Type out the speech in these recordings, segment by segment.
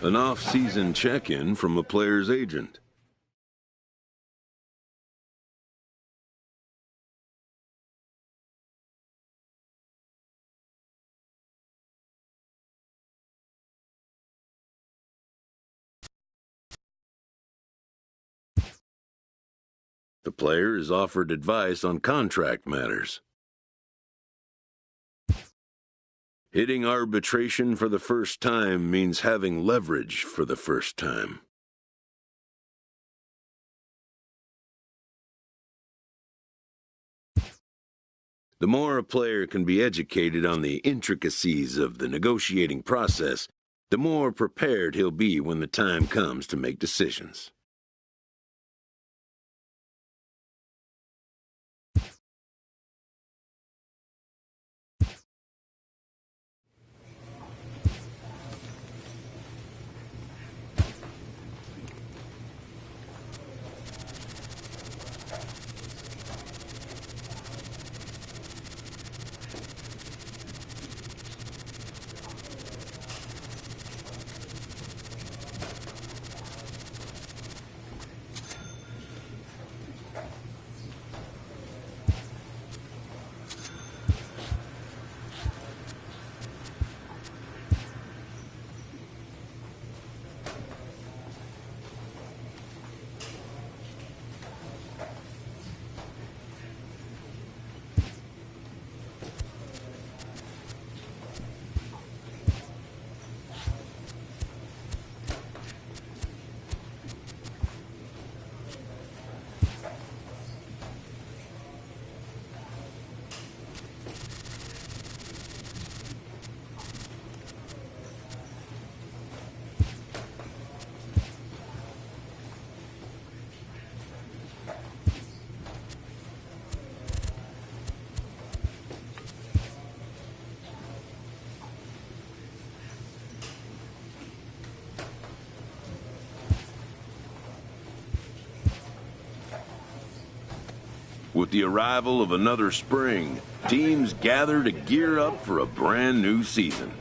An off-season check-in from a player's agent. The player is offered advice on contract matters. Hitting arbitration for the first time means having leverage for the first time. The more a player can be educated on the intricacies of the negotiating process, the more prepared he'll be when the time comes to make decisions. With the arrival of another spring, teams gather to gear up for a brand new season.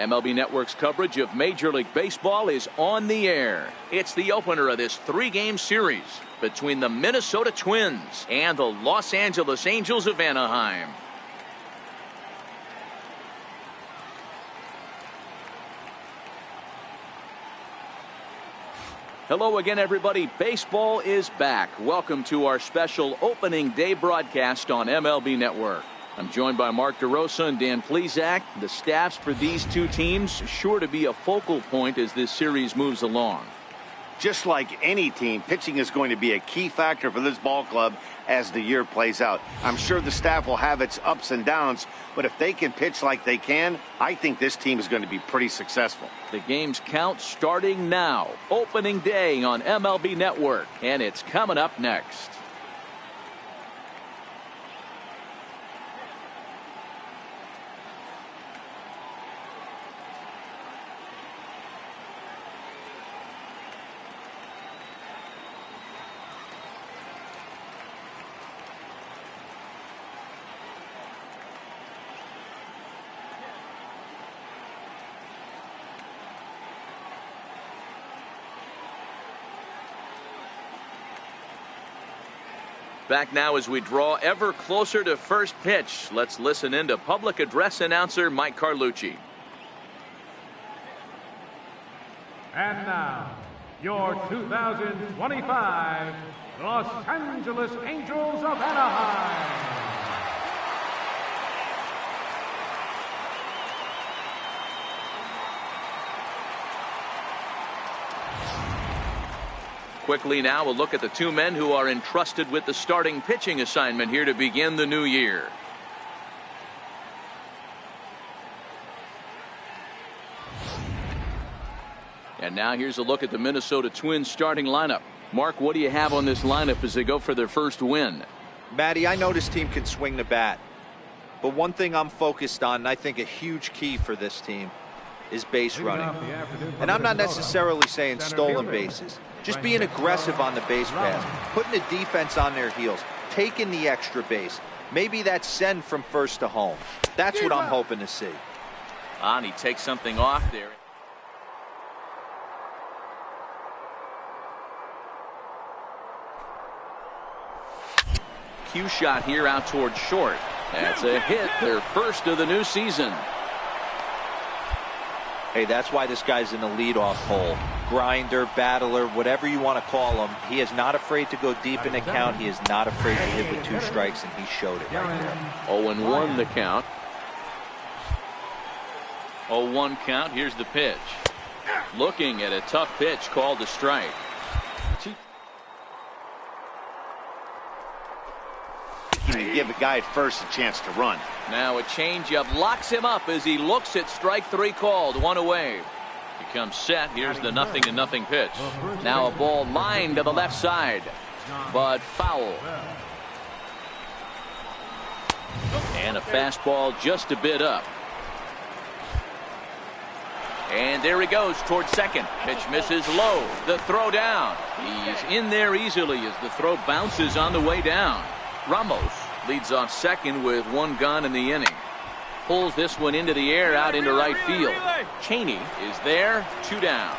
MLB Network's coverage of Major League Baseball is on the air. It's the opener of this 3-game series between the Minnesota Twins and the Los Angeles Angels of Anaheim. Hello again, everybody. Baseball is back. Welcome to our special opening day broadcast on MLB Network. I'm joined by Mark DeRosa and Dan Plesac. The staffs for these two teams sure to be a focal point as this series moves along. Just like any team, pitching is going to be a key factor for this ball club as the year plays out. I'm sure the staff will have its ups and downs, but if they can pitch like they can, I think this team is going to be pretty successful. The game's count starting now. Opening day on MLB Network, and it's coming up next. Back now as we draw ever closer to first pitch. Let's listen in to public address announcer Mike Carlucci. And now, your 2025 Los Angeles Angels of Anaheim. Quickly now, a look at the two men who are entrusted with the starting pitching assignment here to begin the new year. And now here's a look at the Minnesota Twins starting lineup. Mark, what do you have on this lineup as they go for their first win? Matty, I know this team can swing the bat, but one thing I'm focused on, and I think a huge key for this team, is base running. And I'm not necessarily saying stolen bases. Just being aggressive on the base pass, putting the defense on their heels, taking the extra base. Maybe that's send from first to home. That's what I'm hoping to see. And he takes something off there. Cue shot here out towards short. That's a hit, their first of the new season. Hey, that's why this guy's in the leadoff hole. Grinder, battler, whatever you want to call him. He is not afraid to go deep in the count. He is not afraid to hit with 2 strikes, and he showed it right there. 0-1 the count. 0-1 count. Here's the pitch. Looking at a tough pitch called a strike. You give a guy at first a chance to run. Now a changeup locks him up as he looks at strike 3 called. 1 away. He comes set. Here's the 0-0 pitch. Now a ball lined to the left side, but foul. And a fastball just a bit up. And there he goes towards second. Pitch misses low. The throw down. He's in there easily as the throw bounces on the way down. Ramos leads off second with 1 gone in the inning. Pulls this one into the air out into right field. Cheney is there, 2 down.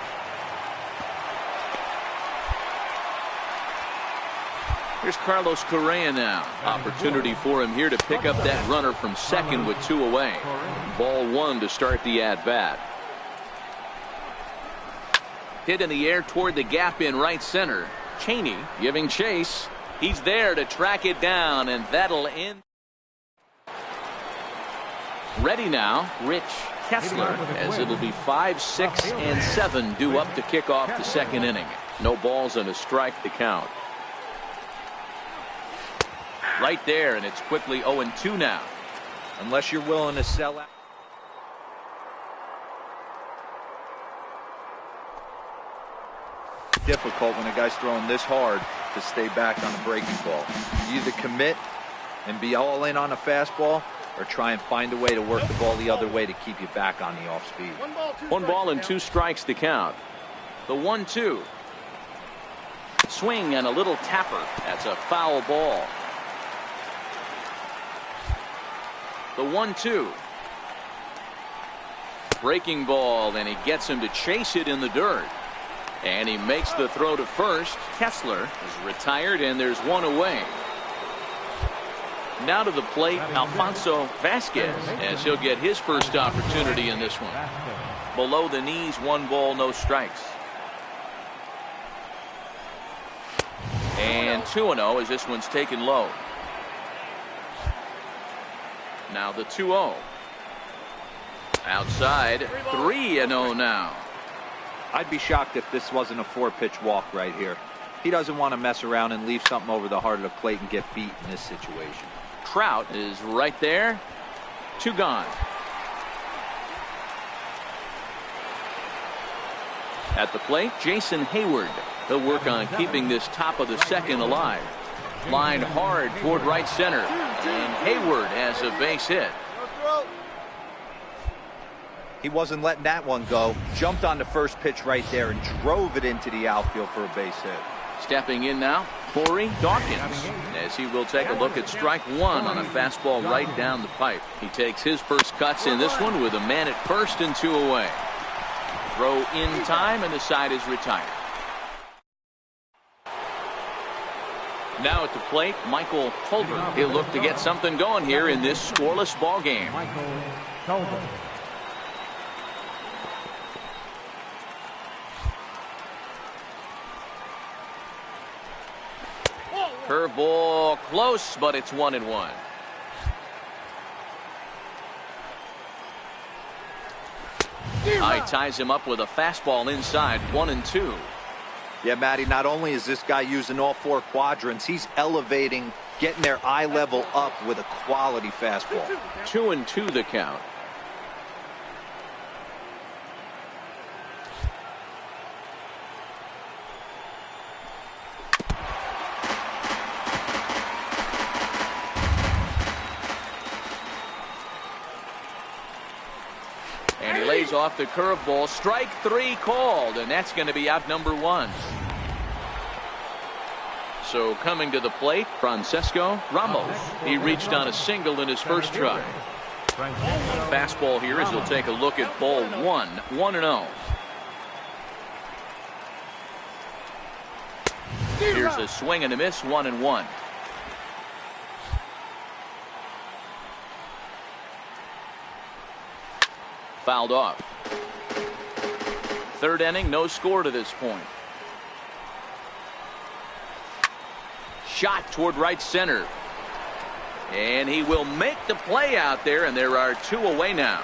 Here's Carlos Correa now. Opportunity for him here to pick up that runner from second with 2 away. Ball 1 to start the at-bat. Hit in the air toward the gap in right center. Cheney giving chase. He's there to track it down, and that'll end. Ready now, Rich Kessler, as it'll be 5, 6, and 7 due up to kick off the second inning. No balls and a strike to count. Right there, and it's quickly 0-2 now. Unless you're willing to sell out. Difficult when a guy's throwing this hard to stay back on the breaking ball. You either commit and be all in on a fastball, or try and find a way to work the ball the other way to keep you back on the off speed. 1 ball and 2 strikes to count. The 1-2. Swing and a little tapper. That's a foul ball. The 1-2. Breaking ball, and he gets him to chase it in the dirt. And he makes the throw to first. Kessler is retired, and there's one away. Now to the plate, Alfonso Vasquez, as he'll get his first opportunity in this one. Below the knees, 1 ball, no strikes. And 2-0 as this one's taken low. Now the 2-0. Outside, 3-0 now. I'd be shocked if this wasn't a 4-pitch walk right here. He doesn't want to mess around and leave something over the heart of the plate and get beat in this situation. Trout is right there. 2 gone. At the plate, Jason Hayward. He'll work on keeping this top of the second alive. Lined hard toward right center. And Hayward has a base hit. He wasn't letting that one go. Jumped on the first pitch right there and drove it into the outfield for a base hit. Stepping in now, Corey Dawkins, as he will take a look at strike 1 on a fastball right down the pipe. He takes his first cuts in this one with a man at first and 2 away. Throw in time, and the side is retired. Now at the plate, Michael Tolbert. He'll look to get something going here in this scoreless ball game. Curveball close, but it's 1-1. He ties him up with a fastball inside, 1-2. Yeah, Matty, not only is this guy using all 4 quadrants, he's elevating, getting their eye level up with a quality fastball. 2-2 the count. And he lays off the curveball. Strike 3 called, and that's going to be out number 1. So coming to the plate, Francesco Ramos. He reached on a single in his first try. Fastball here as he'll take a look at ball 1, 1-0. Here's a swing and a miss, 1-1. Fouled off. 3rd inning, no score to this point. Shot toward right center. And he will make the play out there, and there are 2 away now.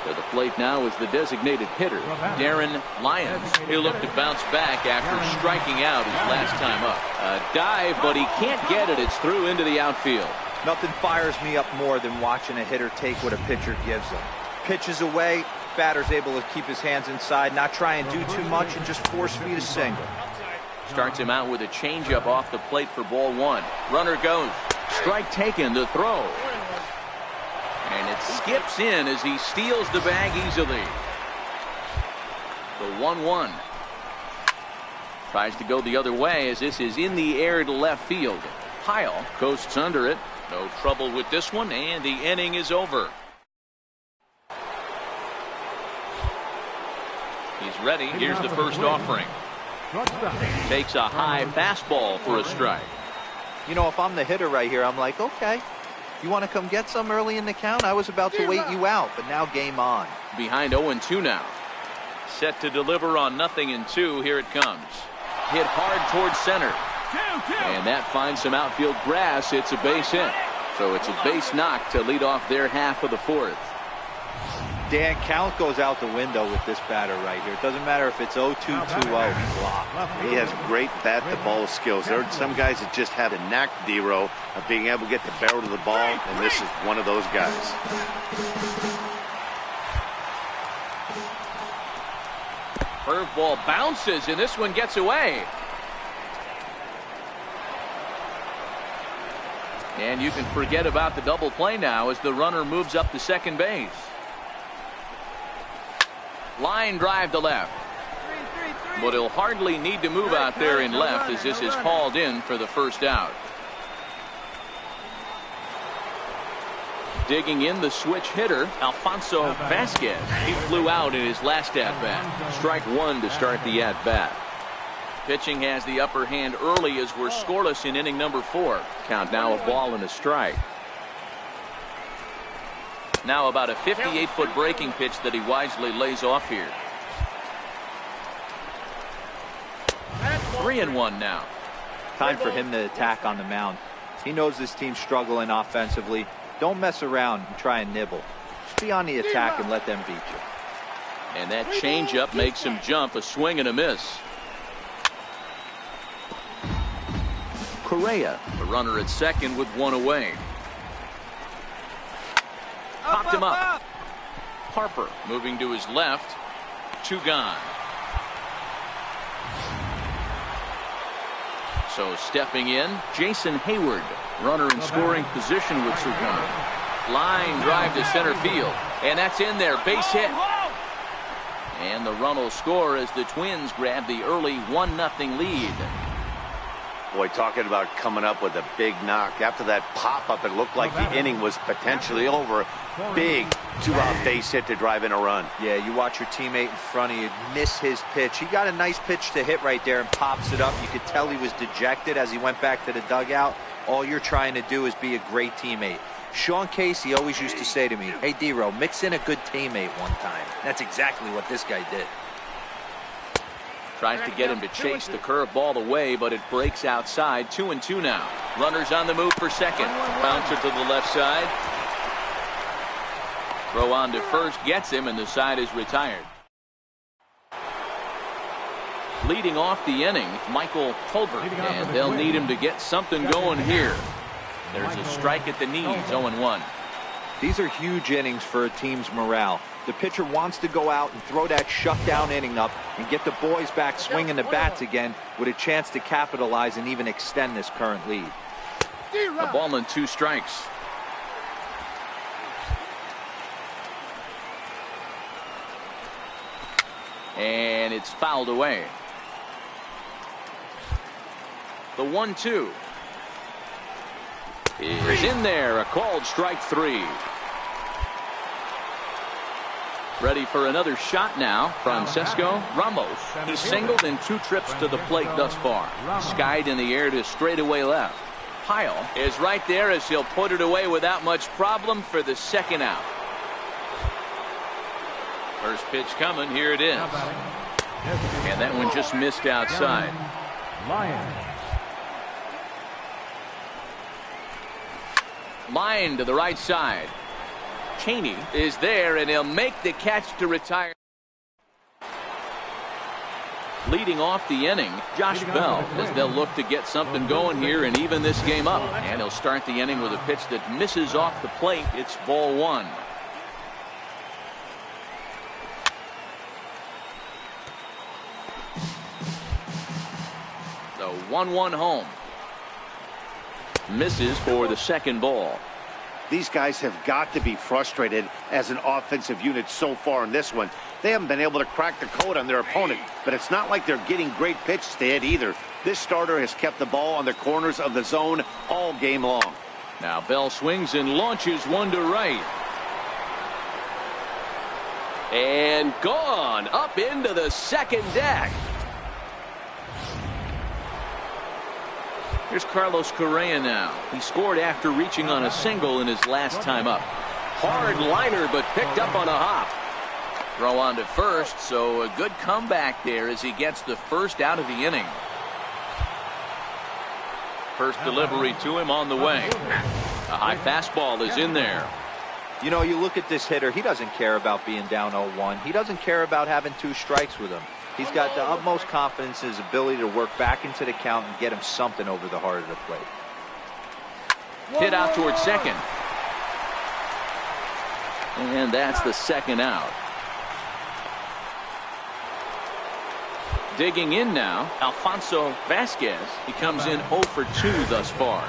To the plate now is the designated hitter, Darren Lyons. He'll look to bounce back after striking out his last time up. A dive, but he can't get it. It's through into the outfield. Nothing fires me up more than watching a hitter take what a pitcher gives him. Pitches away, batter's able to keep his hands inside, not try and do too much, and just force feed a single. Starts him out with a changeup off the plate for ball 1. Runner goes. Strike taken, the throw. And it skips in as he steals the bag easily. The 1-1. Tries to go the other way as this is in the air to left field. Pyle coasts under it. No trouble with this one, and the inning is over. He's ready. Here's the first offering. Takes a high fastball for a strike. You know, if I'm the hitter right here, I'm like, okay, you want to come get some early in the count? I was about to wait you out, but now game on. Behind 0-2 now. Set to deliver on 0-2. Here it comes. Hit hard towards center. And that finds some outfield grass. It's a base hit. So it's a base knock to lead off their half of the 4th. Dan, count goes out the window with this batter right here. It doesn't matter if it's 0-2, 2-0. He's locked. He has great bat-to-ball skills. There are some guys that just have a knack, D-Row, of being able to get the barrel to the ball, and this is one of those guys. Curveball bounces, and this one gets away. And you can forget about the double play now as the runner moves up to second base. Line drive to left. But he'll hardly need to move out there in left as this is hauled in for the first out. Digging in, the switch hitter, Alfonso Vasquez. He flew out in his last at-bat. Strike one to start the at-bat. Pitching has the upper hand early as we're scoreless in inning number 4. Count now a ball and a strike. Now about a 58-foot breaking pitch that he wisely lays off here. 3-1 now. Time for him to attack on the mound. He knows this team's struggling offensively. Don't mess around and try and nibble. Just be on the attack and let them beat you. And that changeup makes him jump. A swing and a miss. Correa, the runner at second with one away. Popped him up. Harper moving to his left. 2 gone. So stepping in, Jason Hayward, runner in scoring position with 2 gone. Line drive to center field, and that's in there. Base hit. And the run will score as the Twins grab the early 1-0 lead. Boy, talking about coming up with a big knock. After that pop-up, it looked like the inning was potentially over. Big 2-out base hit to drive in a run. Yeah, you watch your teammate in front of you miss his pitch. He got a nice pitch to hit right there and pops it up. You could tell he was dejected as he went back to the dugout. All you're trying to do is be a great teammate. Sean Casey always used to say to me, "Hey, D-Row, mix in a good teammate one time." That's exactly what this guy did. Tries to get him to chase the curveball away, but it breaks outside. 2-2 now. Runners on the move for second. Bouncer to the left side. Throw on to first gets him, and the side is retired. Leading off the inning, Michael Tolbert, and they'll need him to get something going here. There's a strike at the knees. 0-1. These are huge innings for a team's morale. The pitcher wants to go out and throw that shutdown inning up and get the boys back swinging the bats again with a chance to capitalize and even extend this current lead. A ball and 2 strikes. And it's fouled away. The 1-2 is in there. A called strike 3. Ready for another shot now. Francesco Ramos. He's singled in 2 trips to the plate thus far. Skied in the air to straightaway left. Pyle is right there as he'll put it away without much problem for the second out. First pitch coming. Here it is. And that one just missed outside. Line to the right side. Cheney is there, and he'll make the catch to retire. Leading off the inning, Josh Bell, as they'll look to get something going here and even this game up. And he'll start the inning with a pitch that misses off the plate. It's ball 1. The 1-1 home. Misses for the second ball. These guys have got to be frustrated as an offensive unit so far in this one. They haven't been able to crack the code on their opponent, but it's not like they're getting great pitches to hit either. This starter has kept the ball on the corners of the zone all game long. Now Bell swings and launches one to right. And gone up into the second deck. Here's Carlos Correa now. He scored after reaching on a single in his last time up. Hard liner, but picked up on a hop. Throw on to first, so a good comeback there as he gets the first out of the inning. First delivery to him on the way. A high fastball is in there. You know, you look at this hitter, he doesn't care about being down 0-1. He doesn't care about having 2 strikes with him. He's got the utmost confidence in his ability to work back into the count and get him something over the heart of the plate. Hit out towards second. And that's the second out. Digging in now, Alfonso Vasquez. He comes in 0 for 2 thus far.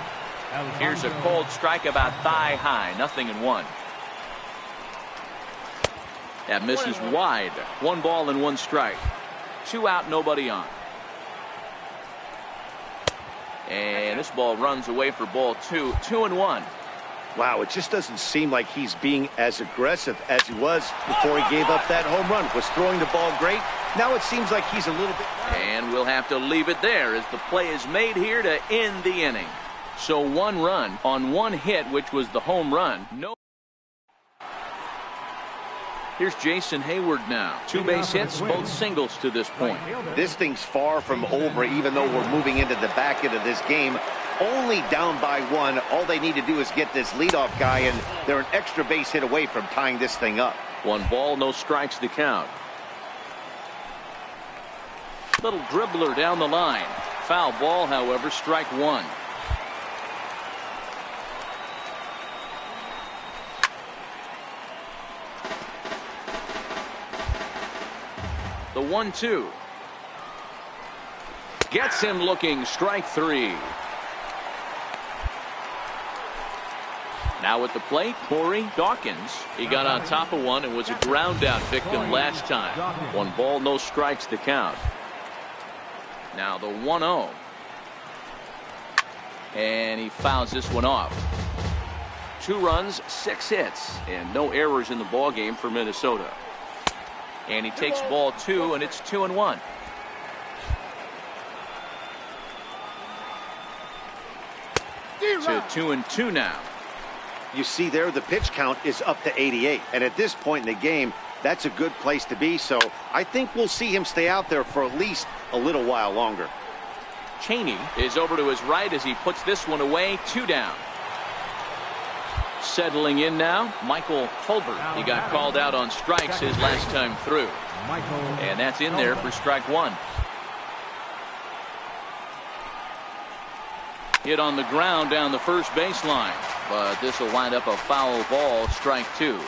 Here's a cold strike about thigh high. 0-1. That misses wide. 1 ball and 1 strike. 2 out, nobody on. And this ball runs away for ball 2. 2-1. Wow, it just doesn't seem like he's being as aggressive as he was before he gave up that home run. Was throwing the ball great. Now it seems like he's a little bit... And we'll have to leave it there as the play is made here to end the inning. So 1 run on 1 hit, which was the home run. No. Here's Jason Hayward now. 2 base hits, both singles to this point. This thing's far from over, even though we're moving into the back end of this game. Only down by 1. All they need to do is get this leadoff guy, and they're an extra base hit away from tying this thing up. 1 ball, no strikes to count. Little dribbler down the line. Foul ball, however, strike 1. The 1-2. Gets him looking, strike 3. Now at the plate, Corey Dawkins. He got on top of 1 and was a ground out victim last time. 1 ball, no strikes to count. Now the 1-0. And he fouls this one off. 2 runs, 6 hits, and no errors in the ball game for Minnesota. And he takes ball 2, and it's 2-1. To 2-2 now. You see there, the pitch count is up to 88. And at this point in the game, that's a good place to be. So I think we'll see him stay out there for at least a little while longer. Cheney is over to his right as he puts this one away. 2 down. Settling in now, Michael Tolbert. He got called out on strikes his last time through. And that's in there for strike 1. Hit on the ground down the first baseline. But this will wind up a foul ball, strike 2.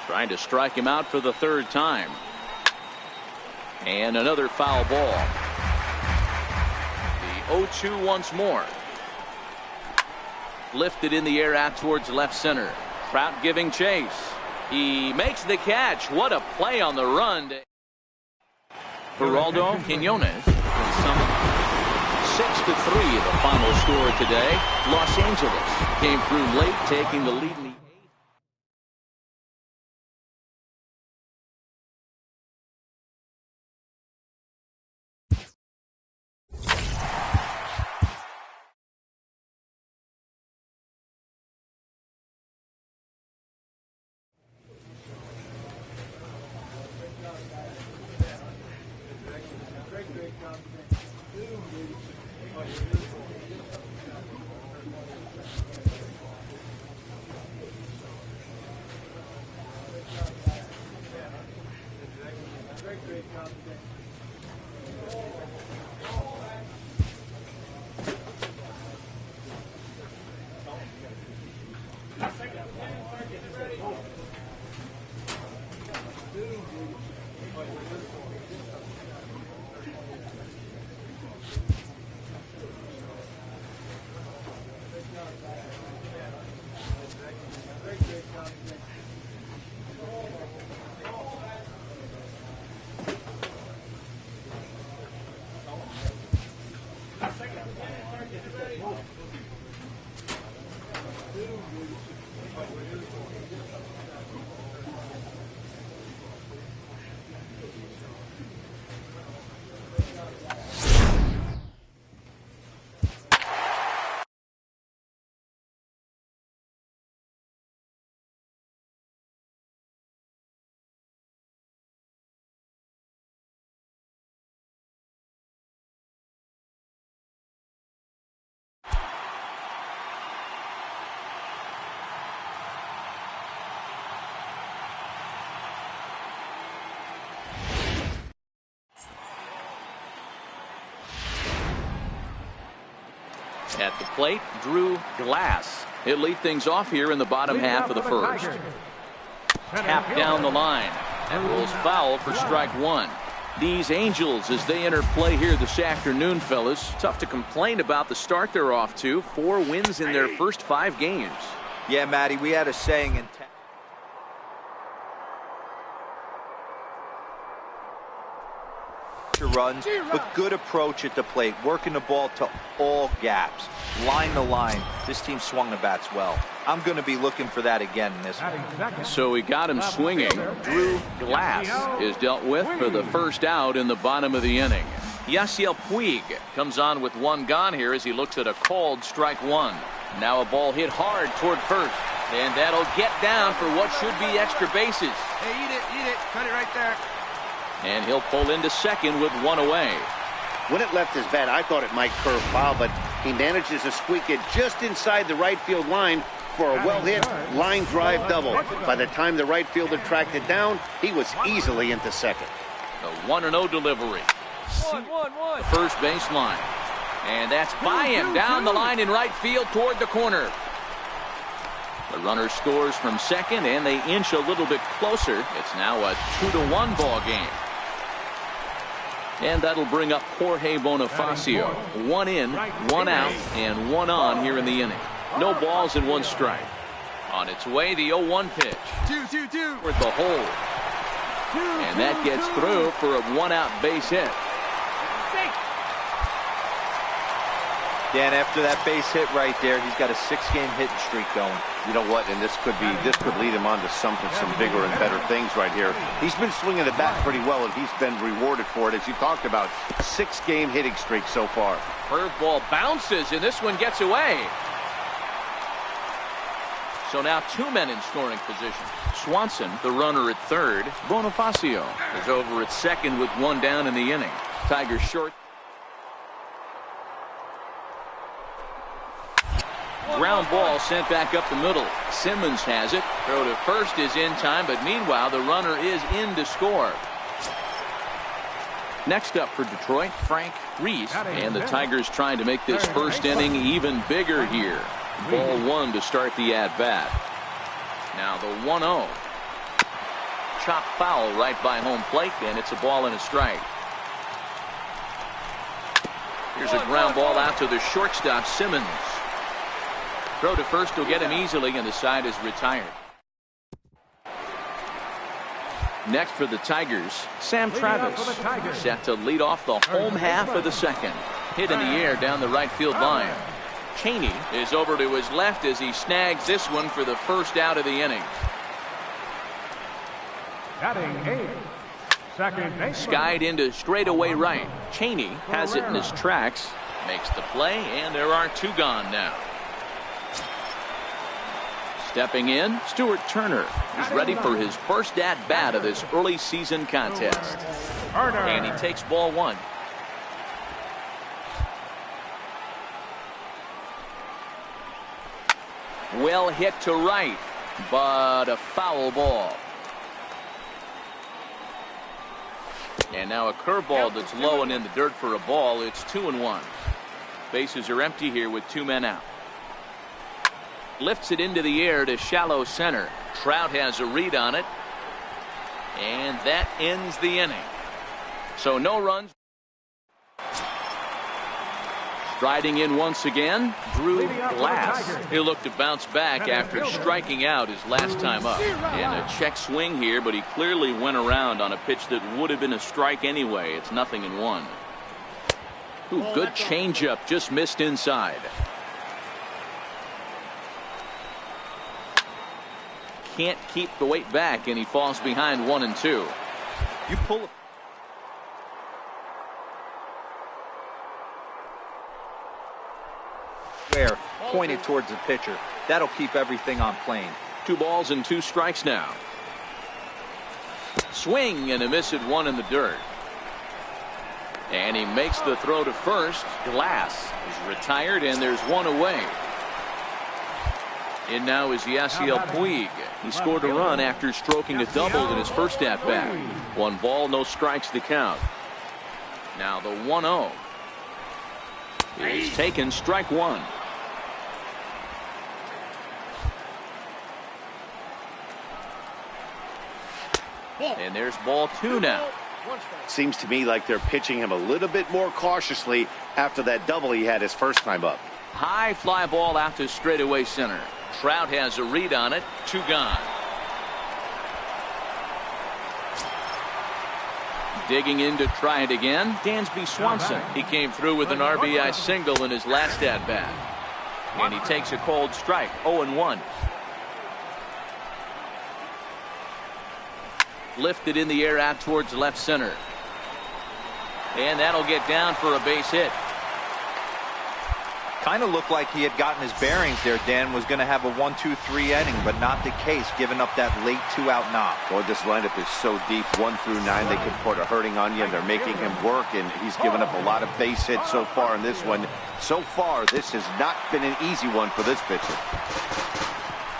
Trying to strike him out for the 3rd time. And another foul ball. The 0-2 once more. Lifted in the air out towards left center. Trout giving chase. He makes the catch. What a play on the run. Geraldo Quinones. 6-3 the final score today. Los Angeles came through late, taking the lead in the At the plate, Drew Glass. He'll lead things off here in the bottom half of the first. Tap down the line. And rolls foul for strike 1. These Angels, as they enter play here this afternoon, fellas, tough to complain about the start they're off to. 4 wins in their first 5 games. Yeah, Matty, we had a saying in extra runs, but good approach at the plate, working the ball to all gaps, line to line. This team swung the bats well. I'm going to be looking for that again in this one. So he got him swinging. Drew Glass is dealt with for the first out in the bottom of the inning. Yasiel Puig comes on with one gone here as he looks at a called strike one. Now a ball hit hard toward first, and that'll get down for what should be extra bases. Hey, eat it, cut it right there. And he'll pull into second with one away. When it left his bat, I thought it might curve foul, but he manages to squeak it just inside the right field line for a well-hit line drive double. By the time the right fielder tracked it down, he was easily into second. The 1-0 delivery. First baseline. And that's by him down the line in right field toward the corner. The runner scores from second, and they inch a little bit closer. It's now a 2-1 ball game. And that'll bring up Jorge Bonifacio. One in, one out, and one on here in the inning. No balls and one strike. On its way, the 0-1 pitch. 2-2-2. With the hole. And that gets through for a one-out base hit. Dan, after that base hit right there, he's got a 6-game hitting streak going. You know what? And this could lead him on to some bigger and better things right here. He's been swinging the bat pretty well, and he's been rewarded for it, as you talked about. 6-game hitting streak so far. Curveball bounces, and this one gets away. So now 2 men in scoring position. Swanson, the runner at third. Bonifacio is over at second with one down in the inning. Tigers short. Ground ball sent back up the middle. Simmons has it. Throw to first is in time, but meanwhile the runner is in to score. Next up for Detroit, Frank Reese. And the Tigers trying to make this first inning even bigger here. Ball one to start the at-bat. Now the 1-0. Chop foul right by home plate, and it's a ball and a strike. Here's a ground ball out to the shortstop, Simmons. Throw to first will get him easily, and the side is retired. Next for the Tigers, Sam Travis, set to lead off the home half of the second. Hit in the air down the right field line. Cheney is over to his left as he snags this one for the first out of the inning. Batting eighth, second baseman. Skied into straightaway right. Cheney has it in his tracks, makes the play, and there are two gone now. Stepping in, Stuart Turner is ready for his first at-bat of this early season contest. And he takes ball one. Well hit to right, but a foul ball. And now a curveball that's low and in the dirt for a ball. It's 2-1. Bases are empty here with 2 men out. Lifts it into the air to shallow center. Trout has a read on it. And that ends the inning. So no runs. Striding in once again, Drew Glass. He'll look to bounce back after striking out his last time up. And a check swing here, but he clearly went around on a pitch that would have been a strike anyway. It's 0-1. Ooh, good changeup, just missed inside. Can't keep the weight back, and he falls behind 1 and 2. You pull it. Where pointed towards the pitcher. That'll keep everything on plane. 2 balls and 2 strikes now. Swing and a miss at 1 in the dirt. And he makes the throw to first. Glass is retired, and there's 1 away. And now is Yasiel Puig. He scored a run after stroking a double in his first at-bat. 1 ball, no strikes to count. Now the 1-0 is taken, strike 1. And there's ball 2 now. Seems to me like they're pitching him a little bit more cautiously after that double he had his first time up. High fly ball out to straightaway center. Trout has a read on it. 2 gone. Digging in to try it again, Dansby Swanson. He came through with an RBI single in his last at-bat. And he takes a cold strike, 0-1. Lifted in the air out towards left center. And that'll get down for a base hit. Kind of looked like he had gotten his bearings there, Dan. Was going to have a 1-2-3 inning, but not the case, giving up that late 2-out knock. Boy, this lineup is so deep, 1 through 9. They could put a hurting on you, and they're making him work, and he's given up a lot of base hits so far in this one. So far, this has not been an easy one for this pitcher.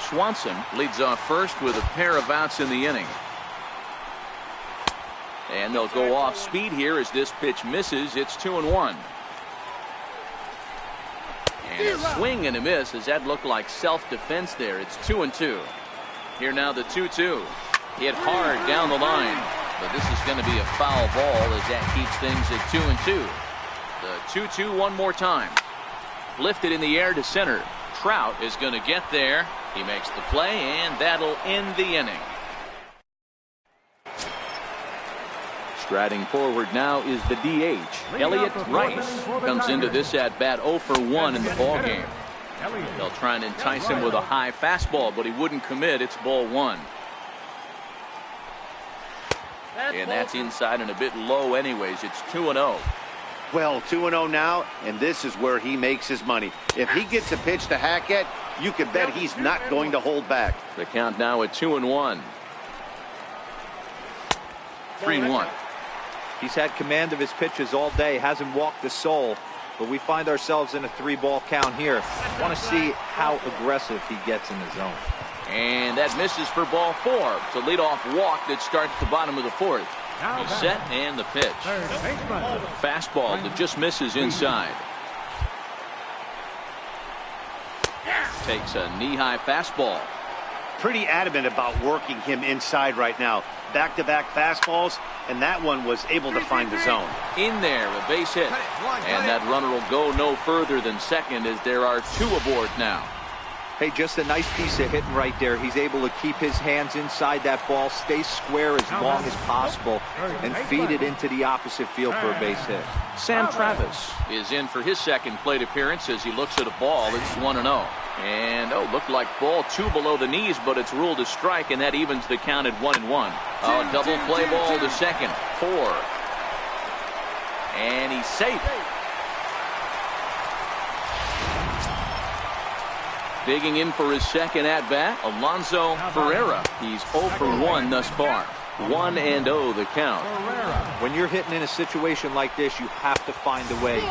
Swanson leads off first with a pair of outs in the inning. And they'll go off speed here as this pitch misses. It's 2-1. And a swing and a miss, as that looked like self-defense there. It's 2-2. Here now the 2-2. Hit hard down the line. But this is going to be a foul ball as that keeps things at 2-2. The 2-2 one more time. Lifted in the air to center. Trout is going to get there. He makes the play, and that'll end the inning. Striding forward now is the DH. Elliott Rice comes into this at-bat 0 for 1 in the ballgame. They'll try and entice him with a high fastball, but he wouldn't commit. It's ball 1. And that's inside and a bit low anyways. It's 2-0. Well, 2-0 now, and this is where he makes his money. If he gets a pitch to hack at, you can bet he's not going to hold back. The count now at 2-1. 3-1. He's had command of his pitches all day, hasn't walked a soul, but we find ourselves in a 3-ball count here. Want to see how aggressive he gets in the zone. And that misses for ball 4. It's a leadoff walk that starts the bottom of the 4th. He's set, and the pitch. Fastball that just misses inside. Takes a knee-high fastball. Pretty adamant about working him inside right now. Back-to-back fastballs, and that one was able to find the zone. In there, a base hit. And that runner will go no further than second as there are 2 aboard now. Hey, just a nice piece of hitting right there. He's able to keep his hands inside that ball, stay square as long as possible, and feed it into the opposite field for a base hit. Sam Travis is in for his second plate appearance as he looks at a ball. It's 1-0. And, looked like ball 2 below the knees, but it's ruled a strike, and that evens the count at 1-1. A double play ball to second. 4. And he's safe. Digging in for his second at-bat, Alonso Ferreira. He's 0 for 1 thus far. 1-0 the count. When you're hitting in a situation like this, you have to find a way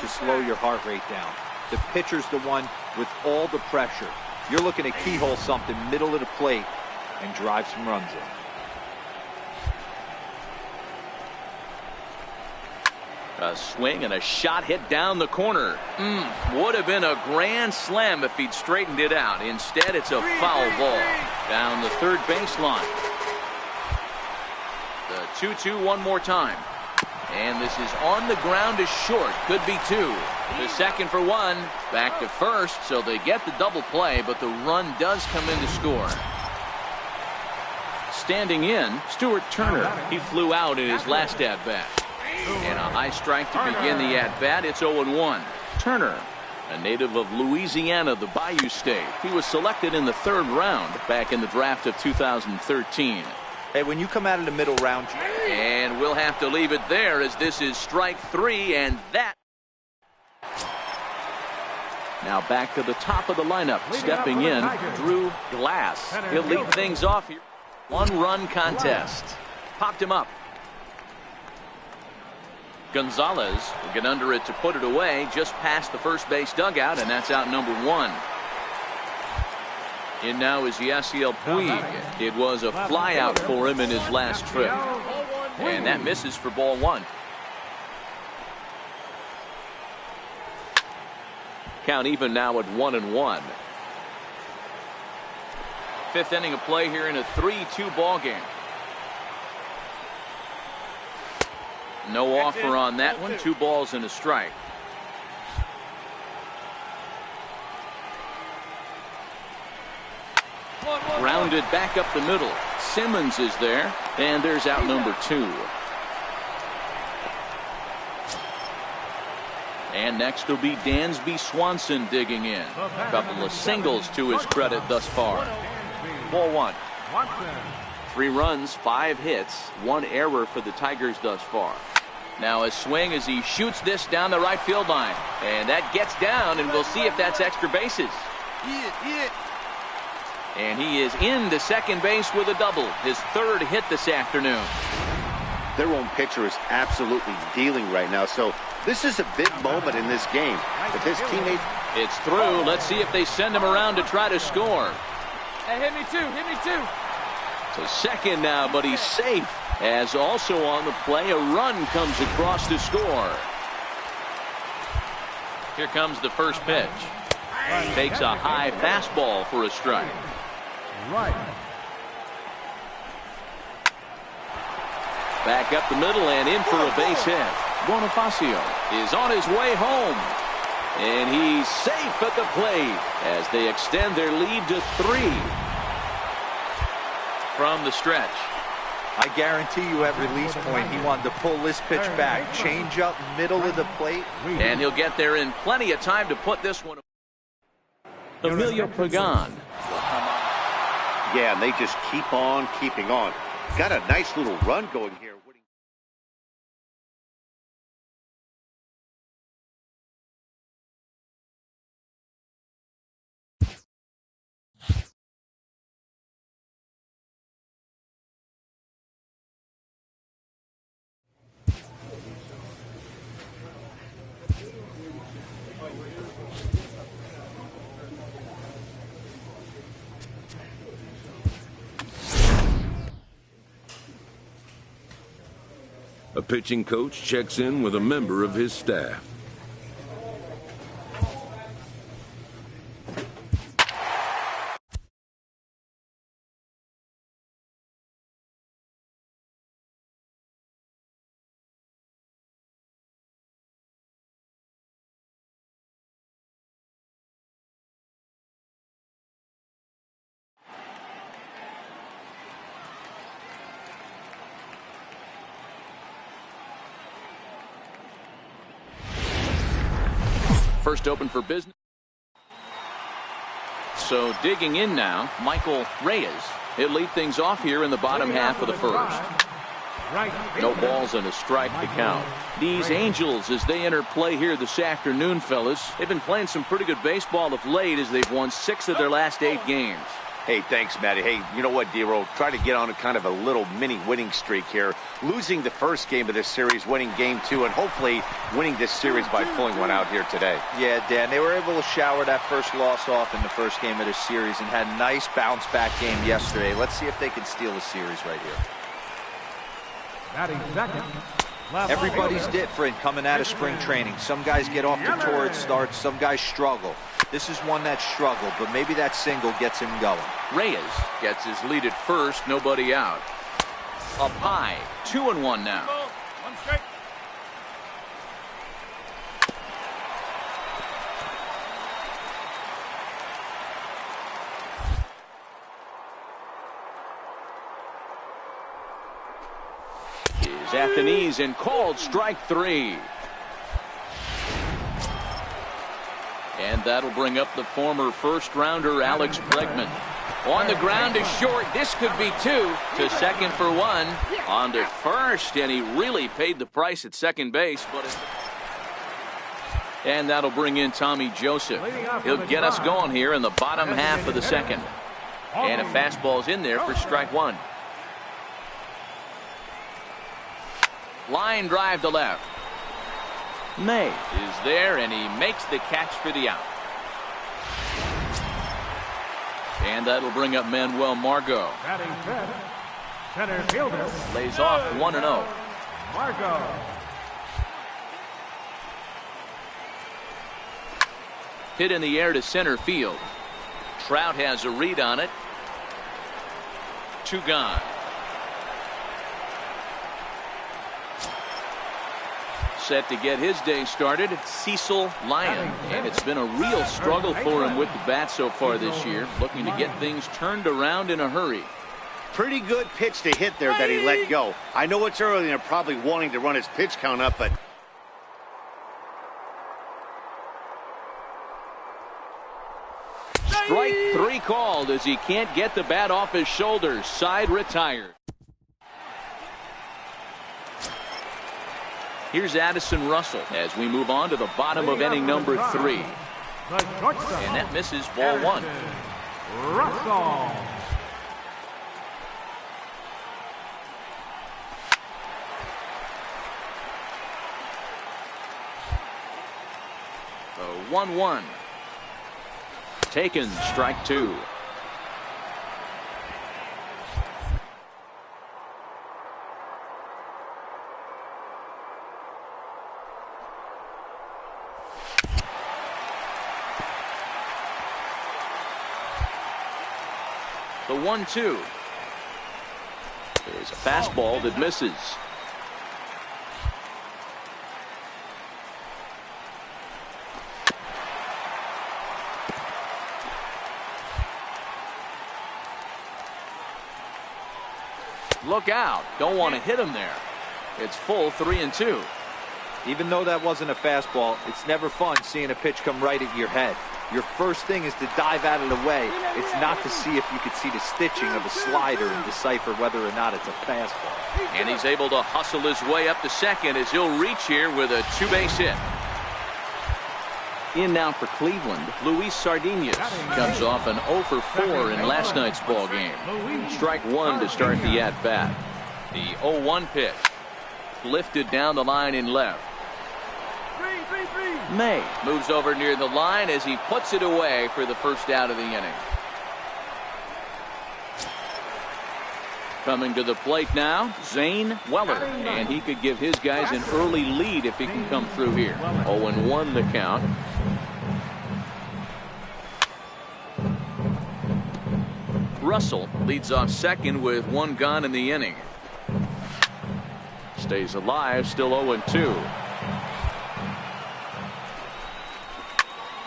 to slow your heart rate down. The pitcher's the one with all the pressure. You're looking to keyhole something middle of the plate and drive some runs in. A swing and a shot hit down the corner. Would have been a grand slam if he'd straightened it out. Instead, it's a foul ball down the third baseline. The 2-2 one more time. And this is on the ground is short. Could be 2. The second for 1. Back to first, so they get the double play, but the run does come in to score. Standing in, Stuart Turner. He flew out in his last at-bat. And a high strike to begin the at-bat. It's 0-1. Turner, a native of Louisiana, the Bayou State. He was selected in the 3rd round back in the draft of 2013. Hey, when you come out of the middle round... And we'll have to leave it there as this is strike 3, and that... Now back to the top of the lineup. Stepping in, Drew Glass. He'll lead things off here. 1-run contest. Popped him up. Gonzalez will get under it to put it away just past the first base dugout, and that's out number 1. In now is Yasiel Puig. It was a flyout for him in his last trip. And that misses for ball 1. Count even now at 1-1. 5th inning of play here in a 3-2 ball game. No offer on that one. 2 balls and a strike. Grounded back up the middle. Simmons is there, and there's out number 2. And next will be Dansby Swanson digging in. A couple of singles to his credit thus far. Ball one. 3 runs, 5 hits, 1 error for the Tigers thus far. Now a swing as he shoots this down the right field line. And that gets down, and we'll see if that's extra bases. Eat it. And he is into second base with a double. His 3rd hit this afternoon. Their own pitcher is absolutely dealing right now, so this is a big moment in this game. If his teammate... It's through. Let's see if they send him around to try to score. Hey, hit me too. To second now, but he's safe. As also on the play, a run comes across to score. Here comes the first pitch. Takes a high fastball for a strike. Back up the middle and in for a base hit. Bonifacio is on his way home. And he's safe at the plate as they extend their lead to 3. From the stretch. I guarantee you at release point he wanted to pull this pitch back. Change up middle of the plate. And he'll get there in plenty of time to put this one. Emilio Pagan. Yeah, and they just keep on keeping on. Got a nice little run going here. A pitching coach checks in with a member of his staff. First open for business. So digging in now, Michael Reyes. He'll lead things off here in the bottom half of the first. No balls and a strike to count. These Angels, as they enter play here this afternoon, fellas, they've been playing some pretty good baseball of late as they've won 6 of their last 8 games. Hey, thanks, Matty. Hey, you know what, D-Roll? Try to get on a kind of a little mini winning streak here. Losing the first game of this series, winning game 2, and hopefully winning this series by pulling one out here today. Yeah, Dan, they were able to shower that first loss off in the first game of this series and had a nice bounce-back game yesterday. Let's see if they can steal the series right here. Batting second. Everybody's different coming out of spring training. Some guys get off to torrid starts, some guys struggle. This is one that struggled, but maybe that single gets him going. Reyes gets his lead at first, nobody out. Up high, 2-1 now. One strike. Is at the knees and called strike 3. And that'll bring up the former first-rounder Alex Bregman. On the ground is short. This could be 2. To second for 1. On to first, and he really paid the price at second base. And that'll bring in Tommy Joseph. He'll get us going here in the bottom half of the second. And a fastball's in there for strike 1. Line drive to left. May is there, and he makes the catch for the out. And that'll bring up Manuel Margot. Batting fifth. Center fielder. Lays off 1-0. Margot. Hit in the air to center field. Trout has a read on it. 2 gone. Set to get his day started, Cecil Lyon. And it's been a real struggle for him with the bat so far this year. Looking to get things turned around in a hurry. Pretty good pitch to hit there that he let go. I know it's early and they're probably wanting to run his pitch count up, but Strike 3 called as he can't get the bat off his shoulders. Side retired. Here's Addison Russell as we move on to the bottom of inning number 3. And that misses ball 1. Russell. The 1-1. Taken, strike 2. The 1-2 is a fastball that misses. Look out. Don't want to hit him there. It's full 3-2. Even though that wasn't a fastball, it's never fun seeing a pitch come right at your head. Your first thing is to dive out of the way. It's not to see if you could see the stitching of a slider and decipher whether or not it's a fastball. And he's able to hustle his way up to second as he'll reach here with a 2-base hit. In now for Cleveland, Luis Sardinas comes off an 0 for 4 in last night's ball game. Strike 1 to start the at-bat. The 0-1 pitch lifted down the line in left. May moves over near the line as he puts it away for the first out of the inning. Coming to the plate now, Zane Weller, and he could give his guys an early lead if he can come through here. 0-1 the count. Russell leads off second with 1 gone in the inning. Stays alive, still 0-2.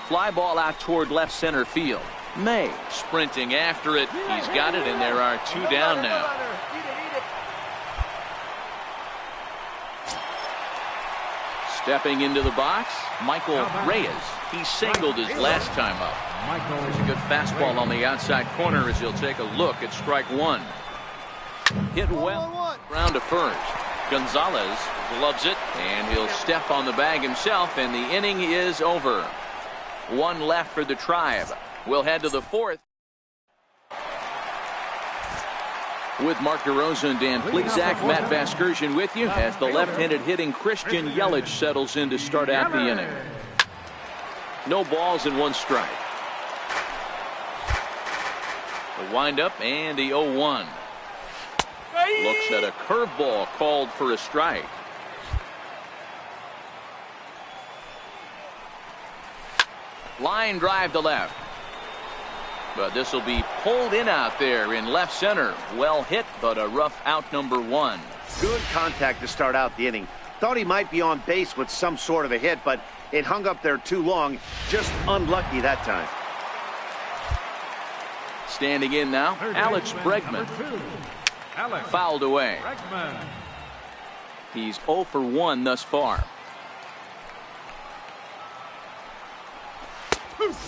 Fly ball out toward left center field. May sprinting after it. He's got it, and there are 2 down now. Stepping into the box, Michael Reyes. He singled his last time up. There's a good fastball on the outside corner as he'll take a look at strike 1. Hit well, round to first. Gonzalez gloves it, and he'll step on the bag himself, and the inning is over. 1 left for the Tribe. We'll head to the 4th. With Mark DeRosa and Dan Plesac, Matt Vasgersian with you as the left-handed hitting Christian Yelich settles in to start out the inning. No balls and 1 strike. The windup and the 0-1. Looks at a curveball called for a strike. Line drive to left. But this will be pulled in out there in left center. Well hit, but a rough out number 1. Good contact to start out the inning. Thought he might be on base with some sort of a hit, but it hung up there too long. Just unlucky that time. Standing in now, Alex Bregman. Fouled away. He's 0 for 1 thus far.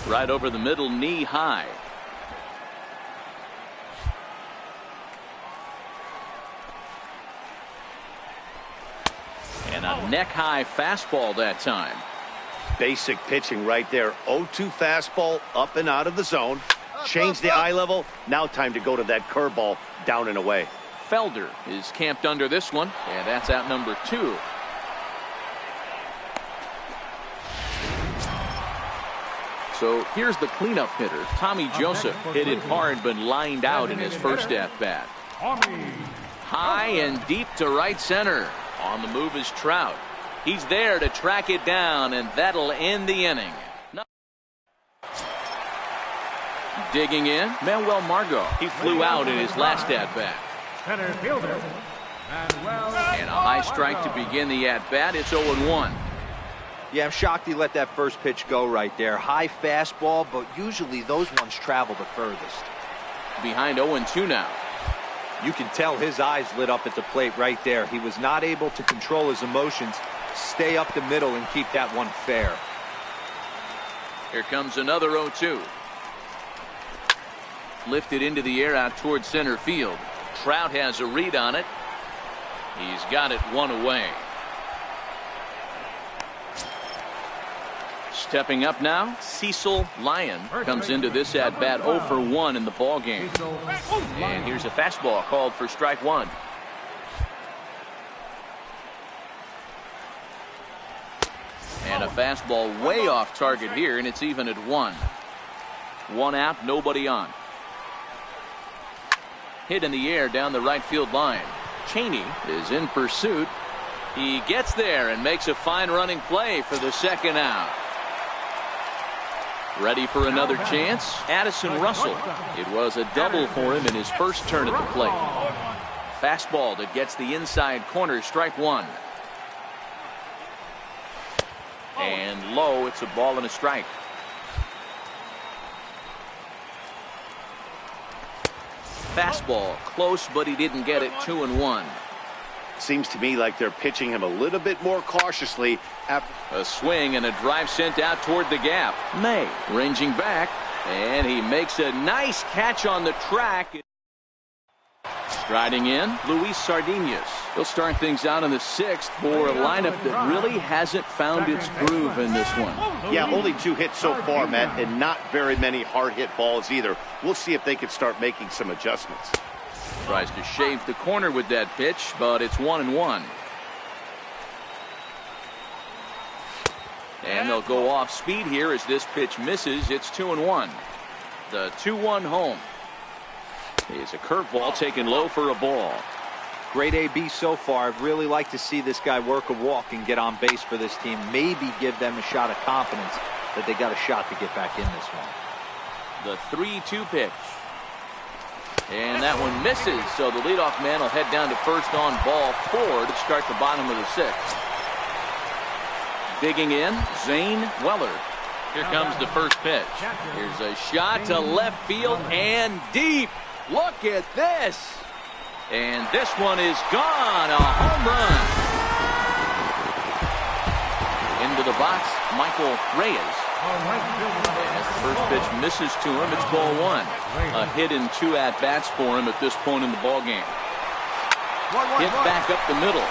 Right over the middle, knee high. And a neck high fastball that time. Basic pitching right there. 0-2 fastball up and out of the zone. Change the eye level. Now time to go to that curveball down and away. Felder is camped under this one, and that's out number 2. So here's the cleanup hitter. Tommy Joseph hit it hard but lined out in his first at-bat. High and deep to right center. On the move is Trout. He's there to track it down, and that'll end the inning. Digging in, Manuel Margot. He flew out in his last at-bat. And a high strike to begin the at-bat. It's 0-1. Yeah, I'm shocked he let that first pitch go right there. High fastball, but usually those ones travel the furthest. Behind 0-2 now. You can tell his eyes lit up at the plate right there. He was not able to control his emotions, stay up the middle, and keep that one fair. Here comes another 0-2. lifted into the air out toward center field. Trout has a read on it. He's got it one away. Stepping up now, Cecil Lyon comes into this at bat 0 for 1 in the ball game. And here's a fastball called for strike one. And a fastball way off target here, and it's even at 1. 1 out, nobody on. Hit in the air down the right field line. Cheney is in pursuit. He gets there and makes a fine running play for the second out. Ready for another chance? Addison Russell. It was a double for him in his first turn at the plate. Fastball that gets the inside corner, strike one. And low, it's a ball and a strike. Fastball close, but he didn't get it. 2-1. Seems to me like they're pitching him a little bit more cautiously. A swing and a drive sent out toward the gap. May ranging back, and he makes a nice catch on the track. Striding in, Luis Sardinas. He'll start things out in the 6th for a lineup that really hasn't found its groove in this one. Yeah, only 2 hits so far, Matt, and not very many hard hit balls either. We'll see if they can start making some adjustments. Tries to shave the corner with that pitch, but it's 1-1. And they'll go off speed here as this pitch misses. It's 2-1. The 2-1 home. It's a curveball taken low for a ball. Great AB so far. I'd really like to see this guy work a walk and get on base for this team. Maybe give them a shot of confidence that they got a shot to get back in this one. The 3-2 pitch. And that one misses, so the leadoff man will head down to first on ball 4 to start the bottom of the 6th. Digging in, Zane Weller. Here comes the first pitch. Here's a shot to left field and deep. Look at this. And this one is gone. A home run. Into the box, Michael Reyes. And the first pitch misses to him. It's ball 1. A hit in 2 at-bats for him at this point in the ball game. Hit back up the middle.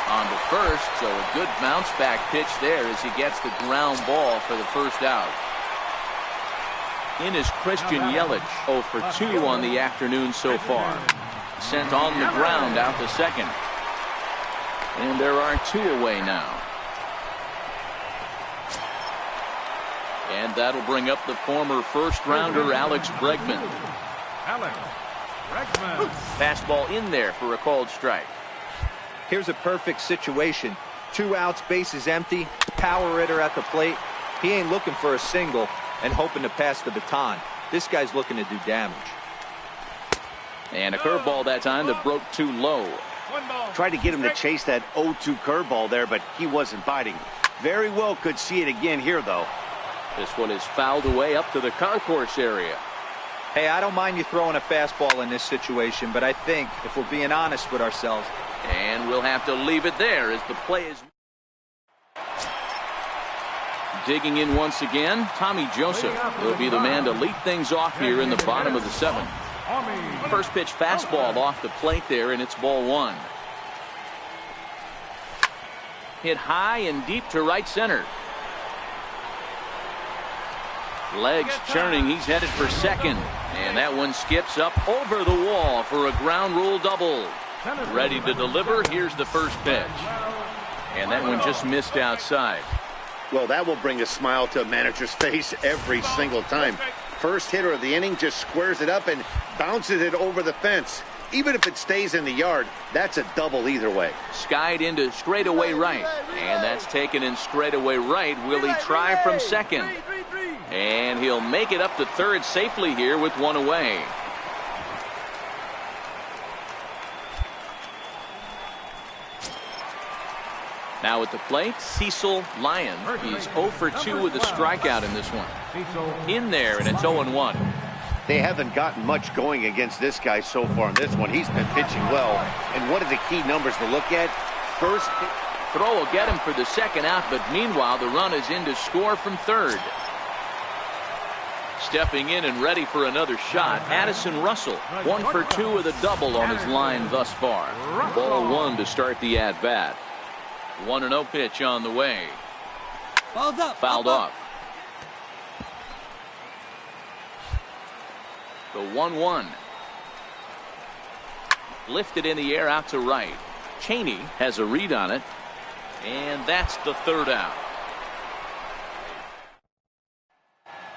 On to first, so a good bounce back pitch there as he gets the ground ball for the first out. In is Christian Yelich, 0 for 2 on the afternoon so far. Sent on the ground out to second. And there are 2 away now. And that'll bring up the former first-rounder Alex Bregman. Fastball in there for a called strike. Here's a perfect situation. 2 outs, bases empty, power hitter at the plate. He ain't looking for a single and hoping to pass the baton. This guy's looking to do damage. And a curveball that time that broke too low. Tried to get him to chase that 0-2 curveball there, but he wasn't biting. Very well could see it again here, though. This one is fouled away up to the concourse area. Hey, I don't mind you throwing a fastball in this situation, but I think, if we're being honest with ourselves. And we'll have to leave it there as the play is. Digging in once again, Tommy Joseph will be the man to lead things off here in the bottom of the 7th. First pitch fastball off the plate there, and it's ball 1. Hit high and deep to right center. Legs churning, he's headed for second. And that one skips up over the wall for a ground rule double. Ready to deliver, here's the first pitch. And that one just missed outside. Well, that will bring a smile to a manager's face every single time. First hitter of the inning just squares it up and bounces it over the fence. Even if it stays in the yard, that's a double either way. Skied into straightaway right. And that's taken in straightaway right. Will he try from second? And he'll make it up to third safely here with 1 away. Now at the plate, Cecil Lyon. He's 0 for 2 with a strikeout in this one. In there, and it's 0-1. They haven't gotten much going against this guy so far in this one. He's been pitching well. And what are the key numbers to look at? First throw will get him for the second out, but meanwhile the run is in to score from third. Stepping in and ready for another shot, Addison Russell. 1 for 2 with a double on his line thus far. Ball 1 to start the at-bat. 1-0 pitch on the way. Fouled off. The 1-1. Lifted in the air out to right. Cheney has a read on it. And that's the third out.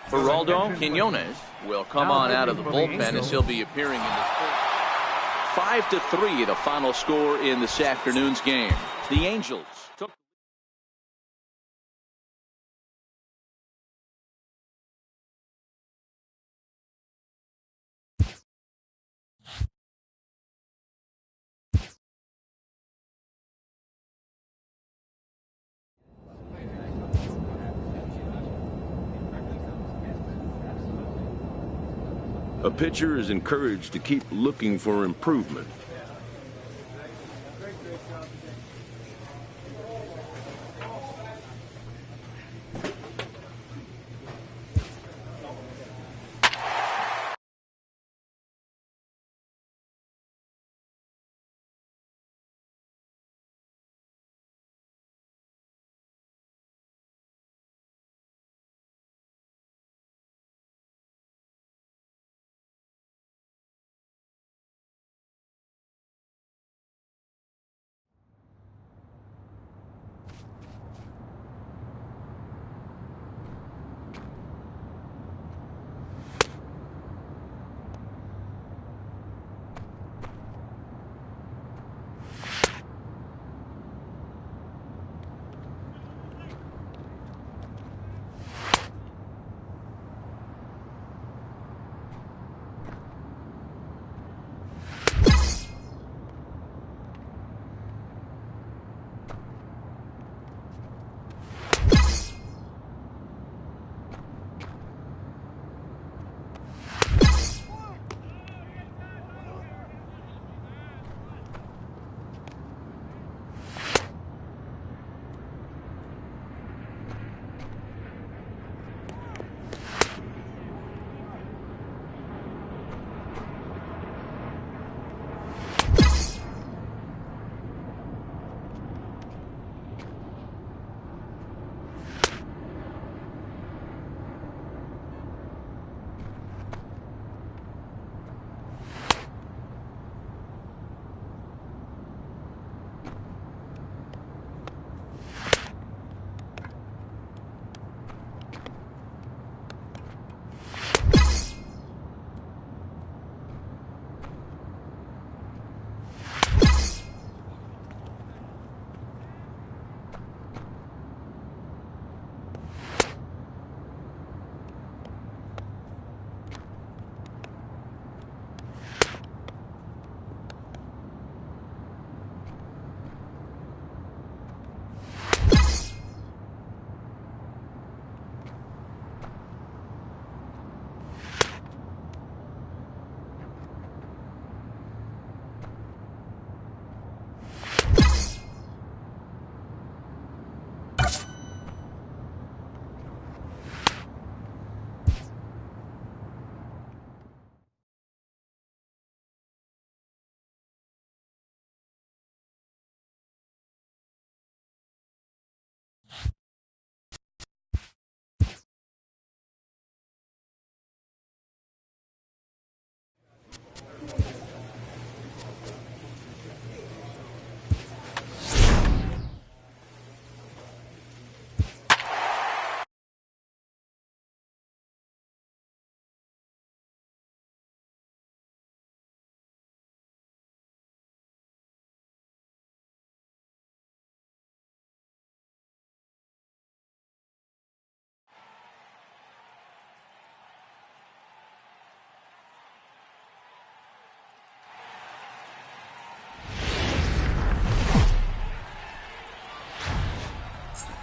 Geraldo Quinones will come on out of the bullpen as he'll be appearing in the third. 5-3 the final score in this afternoon's game. The Angels took. A pitcher is encouraged to keep looking for improvement.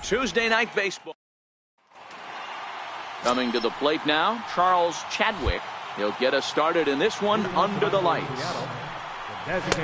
Tuesday night baseball. Coming to the plate now, Charles Chadwick. He'll get us started in this one under the lights.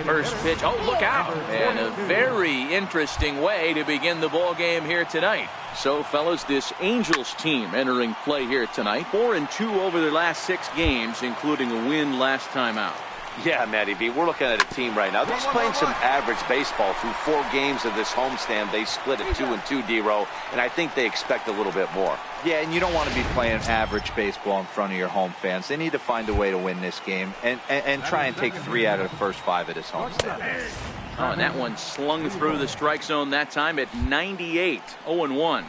First pitch. Oh, look out. And a very interesting way to begin the ball game here tonight. So, fellas, this Angels team entering play here tonight. 4-2 over their last 6 games, including a win last time out. Yeah, Matty V, we're looking at a team right now. They're just playing some average baseball through 4 games of this homestand. They split at 2-2, D-Row, and I think they expect a little bit more. Yeah, and you don't want to be playing average baseball in front of your home fans. They need to find a way to win this game and try and take 3 out of the first 5 of this homestand. Oh, and that one slung through the strike zone that time at 98, 0-1.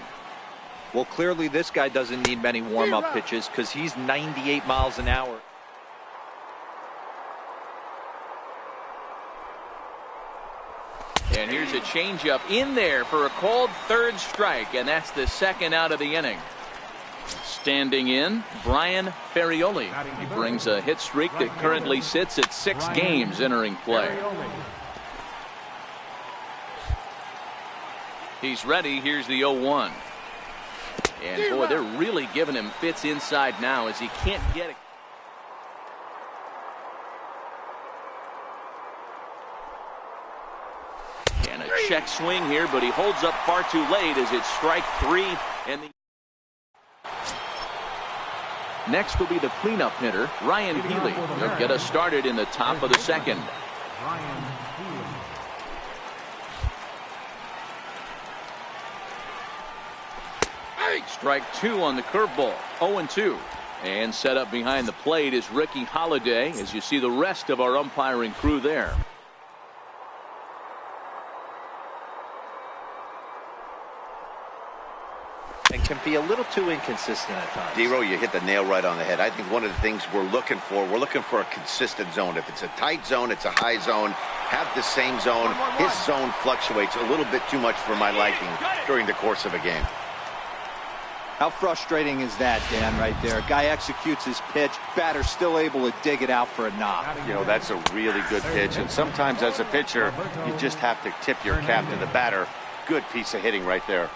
Well, clearly this guy doesn't need many warm-up pitches because he's 98 miles an hour. And here's a changeup in there for a called 3rd strike, and that's the 2nd out of the inning. Standing in, Brian Ferrioli. He brings a hit streak that currently sits at 6 games entering play. He's ready. Here's the 0-1. And boy, they're really giving him fits inside now as he can't get it. And a check swing here, but he holds up far too late as it's strike 3. And next will be the cleanup hitter, Ryan Healy. He'll get us started in the top of the 2nd. Strike 2 on the curveball, 0-2. And set up behind the plate is Ricky Holiday, as you see the rest of our umpiring crew there. And can be a little too inconsistent at times. D-Row, you hit the nail right on the head. I think one of the things we're looking for a consistent zone. If it's a tight zone, it's a high zone. Have the same zone. His zone fluctuates a little bit too much for my liking during the course of a game. How frustrating is that, Dan, right there? Guy executes his pitch, batter still able to dig it out for a knock. You know, that's a really good pitch, and sometimes as a pitcher, you just have to tip your cap to the batter. Good piece of hitting right there.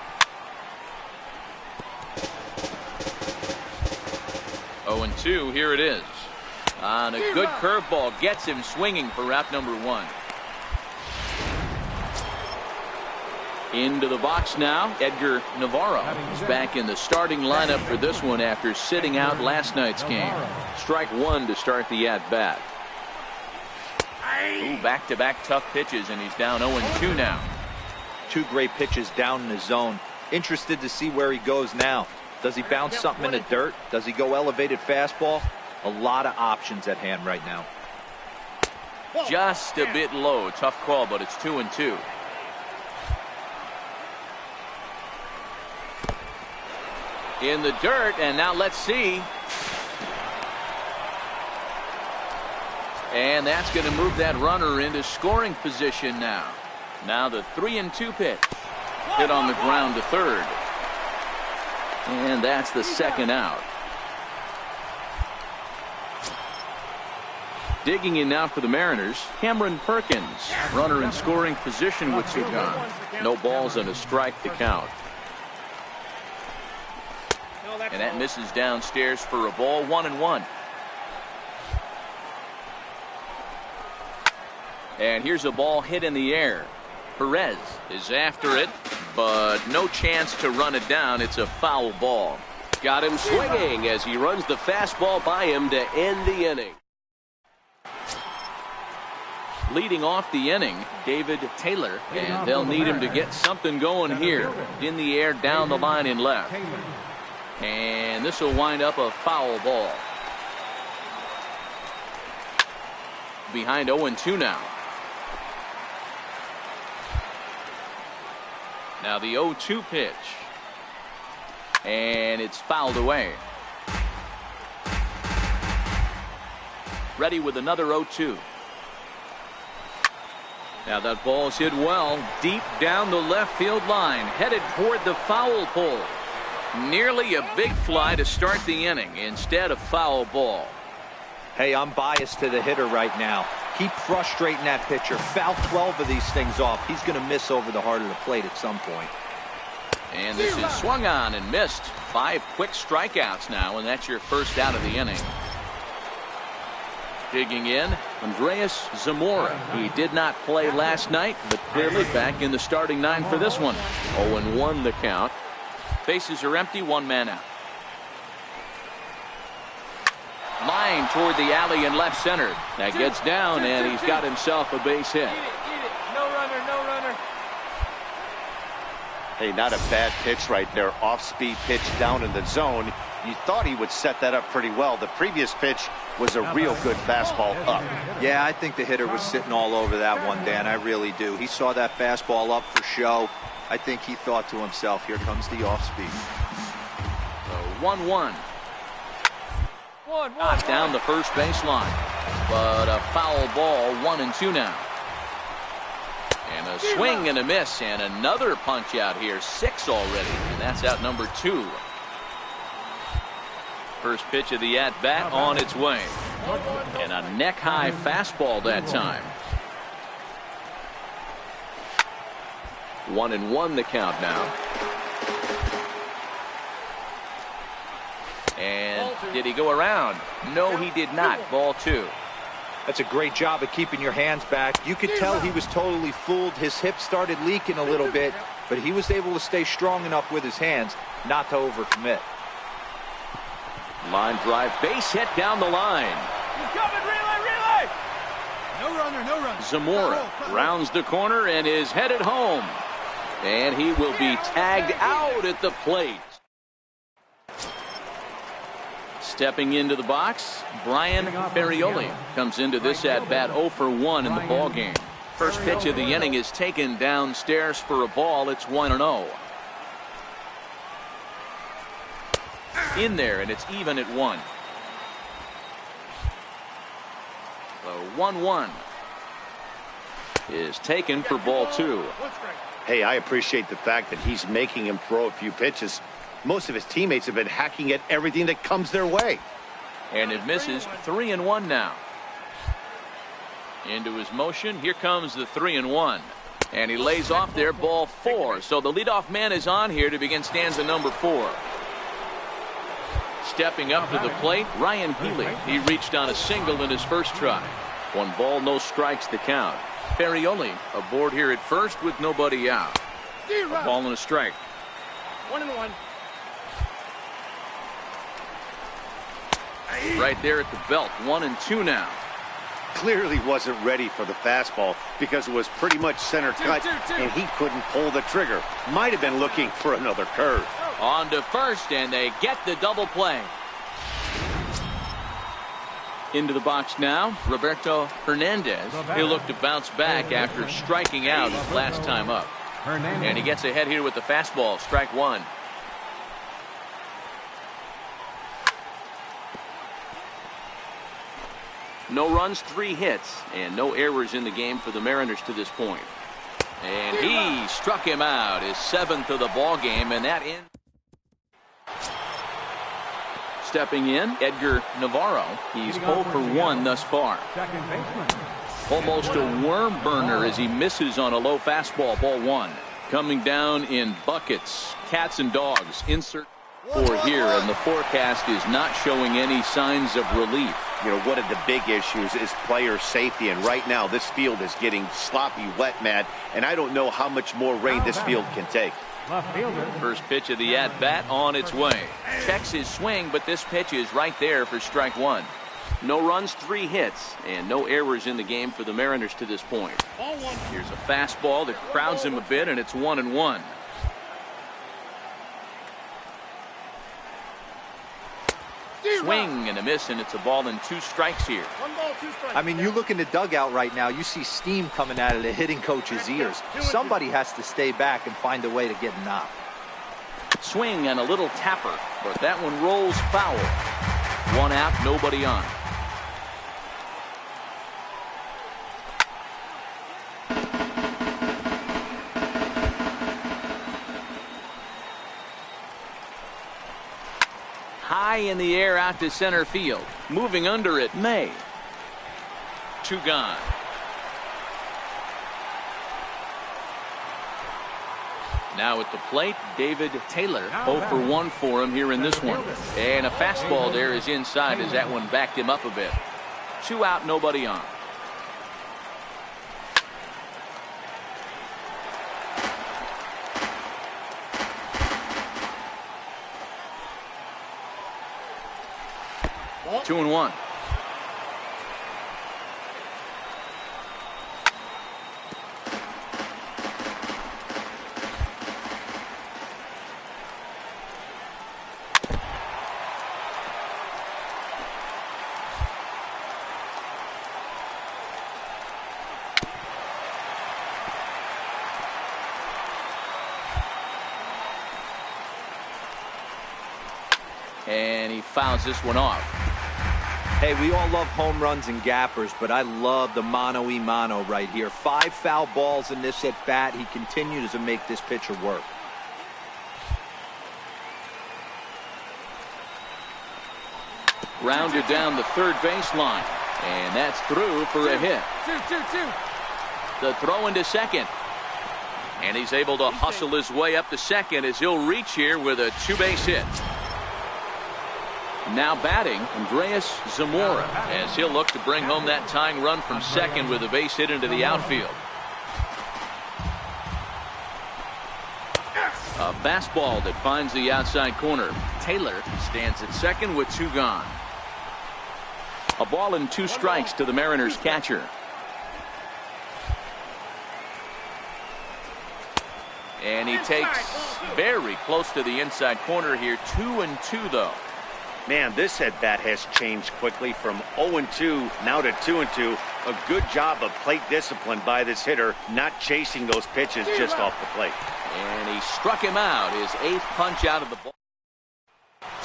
0-2, here it is. On a good curveball, gets him swinging for route number 1. Into the box now, Edgar Navarro is back in the starting lineup for this one after sitting out last night's game. Strike 1 to start the at-bat. Back-to-back tough pitches, and he's down 0-2 now. 2 great pitches down in the zone. Interested to see where he goes now. Does he bounce something in the dirt? Does he go elevated fastball? A lot of options at hand right now. Just a bit low. Tough call, but it's 2-2. In the dirt, and now let's see. And that's going to move that runner into scoring position now. Now the 3-2 pitch. Hit on the ground to 3rd. And that's the 2nd out. Digging in now for the Mariners, Cameron Perkins. Runner in scoring position with 2 gone. No balls and a strike to count. And that misses downstairs for a ball, 1-1. And here's a ball hit in the air. Perez is after it, but no chance to run it down. It's a foul ball. Got him swinging as he runs the fastball by him to end the inning. Leading off the inning, David Taylor, and they'll need him to get something going here. In the air, down the line in left. And this will wind up a foul ball. Behind 0-2 now. Now the 0-2 pitch. And it's fouled away. Ready with another 0-2. Now that ball's hit well, deep down the left field line, headed toward the foul pole. Nearly a big fly to start the inning instead of foul ball. Hey, I'm biased to the hitter right now. Keep frustrating that pitcher. Foul 12 of these things off. He's going to miss over the heart of the plate at some point. And this is swung on and missed. 5 quick strikeouts now, and that's your first out of the inning. Digging in, Andrés Zamora. He did not play last night, but clearly back in the starting 9 for this one. 0-1 the count. Bases are empty, 1 man out. Line toward the alley in left center. That gets down, and he's got himself a base hit. No runner, no runner. Hey, not a bad pitch right there. Off-speed pitch down in the zone. You thought he would set that up pretty well. The previous pitch was a real good fastball up. Yeah, I think the hitter was sitting all over that one, Dan. I really do. He saw that fastball up for show. I think he thought to himself, here comes the off-speed. 1-1. Knocked down the first baseline. But a foul ball, 1-2 now. And a swing and a miss, and another punch out here. 6 already, and that's out number 2. First pitch of the at-bat on its way. And a neck-high fastball that time. 1-1 the count now. And did he go around? No, he did not. Ball 2. That's a great job of keeping your hands back. You could tell he was totally fooled. His hip started leaking a little bit, but he was able to stay strong enough with his hands not to overcommit. Line drive, base hit down the line. He's coming, relay, relay. No runner, no runner. Zamora rounds the corner and is headed home. And he will be tagged out at the plate. Stepping into the box, Brian Ferrioli comes into this at-bat 0 for 1 in the ballgame. First pitch of the inning is taken downstairs for a ball. It's 1-0. In there, and it's even at 1. The 1-1 is taken for ball 2. Hey, I appreciate the fact that he's making him throw a few pitches. Most of his teammates have been hacking at everything that comes their way. And it misses. 3-1 now. Into his motion. Here comes the 3-1. And he lays off there, ball 4. So the leadoff man is on here to begin stanza number 4. Stepping up to the plate, Ryan Healy. He reached on a single in his first try. 1 ball, no strikes the count. Ferrioli aboard here at first with nobody out. A ball and a strike. 1-1. Right there at the belt. 1-2 now. Clearly wasn't ready for the fastball because it was pretty much center cut and he couldn't pull the trigger. Might have been looking for another curve. On to first, and they get the double play. Into the box now, Roberto Hernandez. He'll look to bounce back after striking out his last time up. And he gets ahead here with the fastball, strike 1. No runs, 3 hits, and no errors in the game for the Mariners to this point. And he struck him out, his 7th of the ball game, and that ends. Stepping in, Edgar Navarro. He's 0 for 1 thus far. Almost a worm burner as he misses on a low fastball, ball 1. Coming down in buckets, cats and dogs. Insert 4 here, and the forecast is not showing any signs of relief. You know, one of the big issues is player safety, and right now this field is getting sloppy wet, Matt, and I don't know how much more rain this field can take. First pitch of the at-bat on its way. Checks his swing, but this pitch is right there for strike 1. No runs, 3 hits, and no errors in the game for the Mariners to this point. Here's a fastball that crowds him a bit, and it's 1-1. Swing and a miss, and it's a ball and 2 strikes here. 1 ball, 2 strikes. I mean, you look in the dugout right now, you see steam coming out of the hitting coach's ears. Somebody has to stay back and find a way to get knocked. Swing and a little tapper, but that one rolls foul. 1 out, nobody on. High in the air out to center field. Moving under it, May. 2 gone. Now at the plate, David Taylor. 0 for 1 for him here in this one. And a fastball there is inside as that one backed him up a bit. 2 out, nobody on. Two and one. And he fouls this one off. Hey, we all love home runs and gappers, but I love the mano-y-mano right here. 5 foul balls in this at bat. He continues to make this pitcher work. Rounded down the third baseline. And that's through for a hit. The throw into second. And he's able to hustle his way up to second as he'll reach here with a 2-base hit. Now batting, Andrés Zamora, as he'll look to bring home that tying run from second with a base hit into the outfield. A fastball that finds the outside corner. Taylor stands at second with 2 gone. A ball and 2 strikes to the Mariners catcher. And he takes very close to the inside corner here. 2-2 though. Man, this at-bat has changed quickly from 0-2 now to 2-2. A good job of plate discipline by this hitter, not chasing those pitches just off the plate. And he struck him out, his 8th punch out of the ball.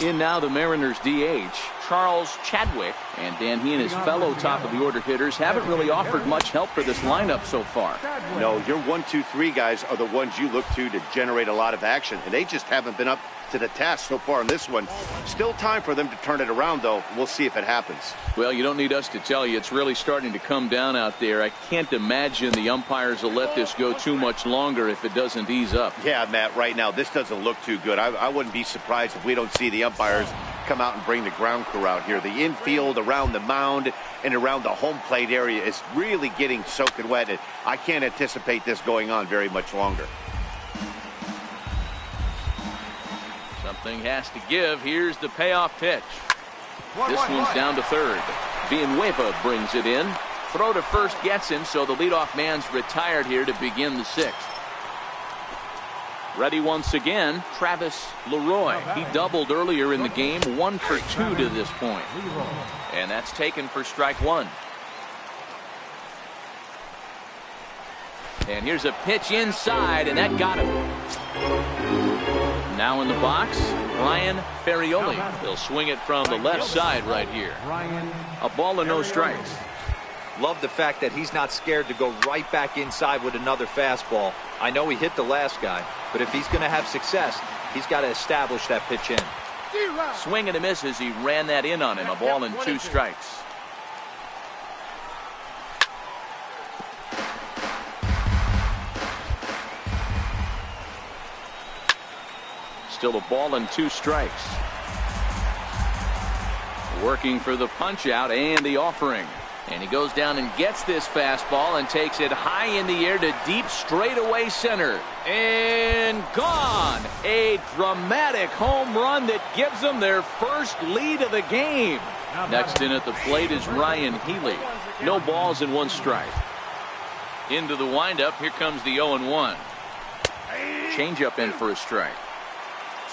In now the Mariners DH, Charles Chadwick, and Dan, he and his fellow top-of-the-order hitters haven't really offered much help for this lineup so far. No, your 1, 2, 3 guys are the ones you look to generate a lot of action, and they just haven't been up to the task so far in this one. Still time for them to turn it around, though. We'll see if it happens. Well, you don't need us to tell you. It's really starting to come down out there. I can't imagine the umpires will let this go too much longer if it doesn't ease up. Yeah, Matt, right now, this doesn't look too good. I wouldn't be surprised if we don't see the umpires come out and bring the ground crew out here. The infield around the mound and around the home plate area is really getting soaking wet. And I can't anticipate this going on very much longer. Something has to give. Here's the payoff pitch. This one's down to third. Villanueva brings it in. Throw to first gets him, so the leadoff man's retired here to begin the 6th. Ready once again, Travis Leroy. He doubled earlier in the game, 1 for 2 to this point. And that's taken for strike 1. And here's a pitch inside, and that got him. Now in the box, Ryan Ferrioli. He'll swing it from the left side right here. A ball and no strikes. Love the fact that he's not scared to go right back inside with another fastball. I know he hit the last guy, but if he's going to have success, he's got to establish that pitch in. Swing and a miss as he ran that in on him. A ball and 2 strikes. Still a ball and 2 strikes. Working for the punch out and the offering. And he goes down and gets this fastball and takes it high in the air to deep straightaway center. And gone. A dramatic home run that gives them their first lead of the game. Next in at the plate is Ryan Healy. No balls and 1 strike. Into the windup. Here comes the 0-1. Changeup in for a strike.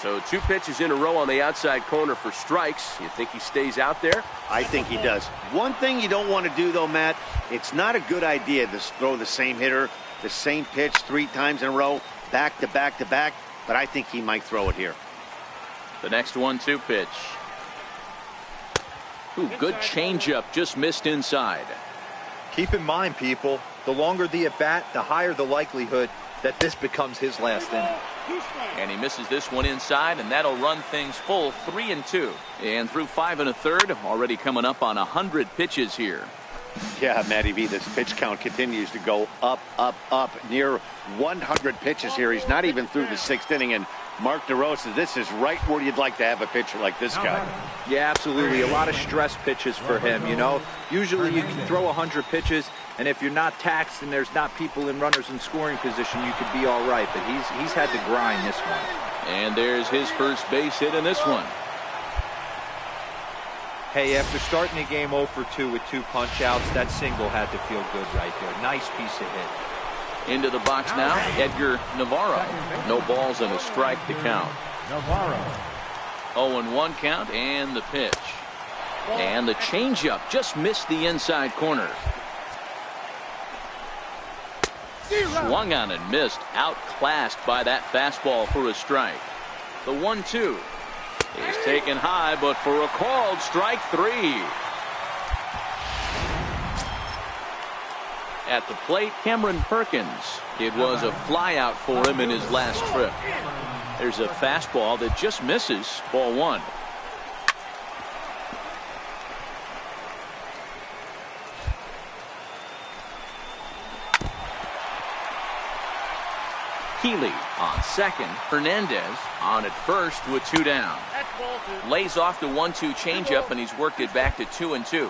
So 2 pitches in a row on the outside corner for strikes. You think he stays out there? I think he does. One thing you don't want to do, though, Matt, it's not a good idea to throw the same hitter, the same pitch 3 times in a row, back to back to back, but I think he might throw it here. The next 1-2 pitch. Ooh, good changeup, just missed inside. Keep in mind, people, the longer the at-bat, the higher the likelihood that this becomes his last inning. And he misses this one inside, and that'll run things full 3-2. And through 5 1/3, already coming up on 100 pitches here. Yeah, Matty V, this pitch count continues to go up, up, up, near 100 pitches here. He's not even through the 6th inning, and Mark DeRosa, this is right where you'd like to have a pitcher like this guy. Yeah, absolutely. A lot of stress pitches for him, you know. Usually you can throw 100 pitches, and if you're not taxed and there's not people in runners in scoring position, you could be all right. But he's had to grind this one. And there's his first base hit in this one. Hey, after starting the game 0 for 2 with 2 punch-outs, that single had to feel good right there. Nice piece of hit. Into the box now, Edgar Navarro. No balls and a strike to count. Navarro. 0-1 count, and the pitch. And the changeup just missed the inside corner. Swung on and missed, outclassed by that fastball for a strike. The 1-2 is taken high, but for a called strike 3. At the plate, Cameron Perkins. It was a flyout for him in his last trip. There's a fastball that just misses, ball 1. Keeley on second. Hernandez on at first with 2 down. Lays off the 1-2 changeup, and he's worked it back to 2-2.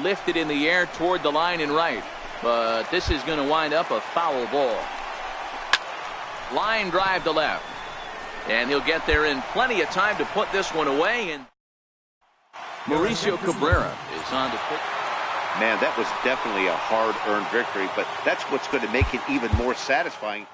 Lifted in the air toward the line and right, but this is going to wind up a foul ball. Line drive to left, and he'll get there in plenty of time to put this one away. And Mauricio Cabrera is on to pitch. Man, that was definitely a hard-earned victory, but that's what's going to make it even more satisfying.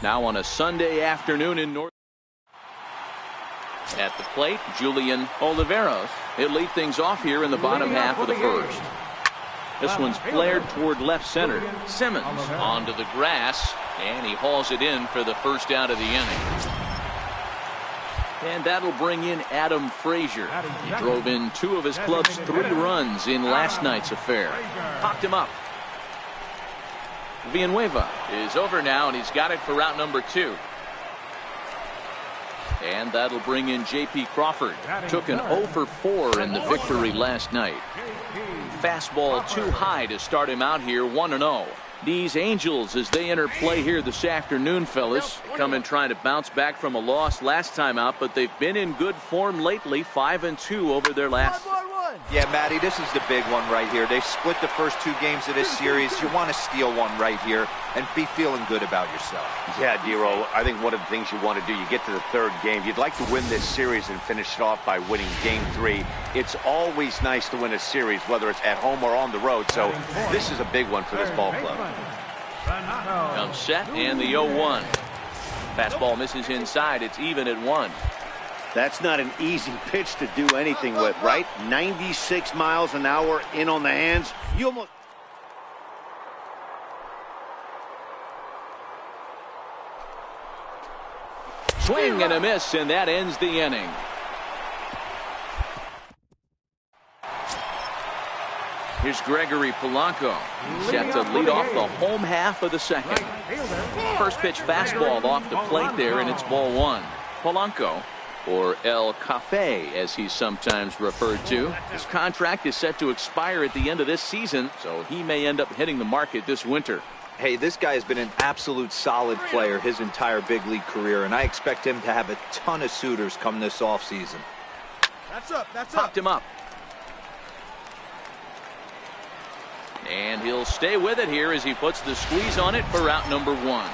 Now on a Sunday afternoon in North. At the plate, Julian Oliveros. He'll lead things off here in the bottom half of the first. This one's flared toward left center. Simmons onto the grass, and he hauls it in for the first out of the inning. And that'll bring in Adam Frazier. He drove in 2 of his club's 3 runs in last night's affair. Popped him up. Villanueva is over now, and he's got it for route number 2. And that'll bring in J.P. Crawford. Took an 0 for 4 in the victory last night. Fastball too high to start him out here, 1-0. These Angels, as they enter play here this afternoon, fellas, come in trying to bounce back from a loss last time out, but they've been in good form lately, 5-2 over their last. Yeah, Matty, this is the big one right here. They split the first 2 games of this series. You want to steal one right here and be feeling good about yourself. Yeah, Dero, I think one of the things you want to do, you get to the 3rd game, you'd like to win this series and finish it off by winning game 3. It's always nice to win a series, whether it's at home or on the road, so this is a big one for this ball club. Comes set, and the 0-1. Fastball misses inside. It's even at 1. That's not an easy pitch to do anything with, right? 96 miles an hour in on the hands. You almost... Swing and a miss, and that ends the inning. Here's Gregory Polanco. Set to lead off the home half of the second. First pitch fastball off the plate there, and it's ball 1. Polanco, or El Cafe as he's sometimes referred to. His contract is set to expire at the end of this season, so he may end up hitting the market this winter. Hey, this guy has been an absolute solid player his entire big league career, and I expect him to have a ton of suitors come this offseason. Popped him up. And he'll stay with it here as he puts the squeeze on it for out number 1.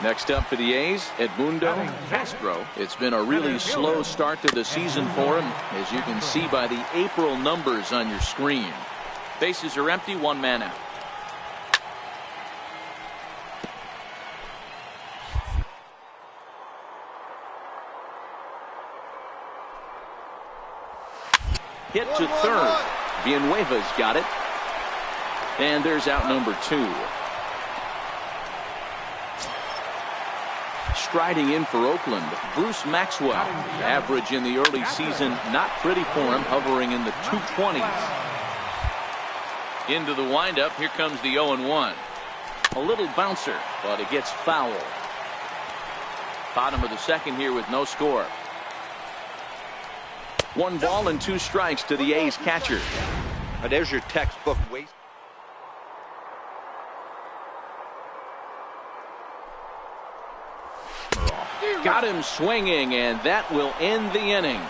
Next up for the A's, Edmundo Castro. It's been a really slow start to the season for him, as you can see by the April numbers on your screen. Bases are empty, 1 man out. Hit to third. Villanueva's got it. And there's out number 2. Striding in for Oakland, Bruce Maxwell. Average in the early season, not pretty for him, hovering in the 220s. Into the windup, here comes the 0-1. A little bouncer, but it gets foul. Bottom of the second here with no score. 1 ball and 2 strikes to the A's catcher. There's your textbook waste. Got him swinging, and that will end the inning.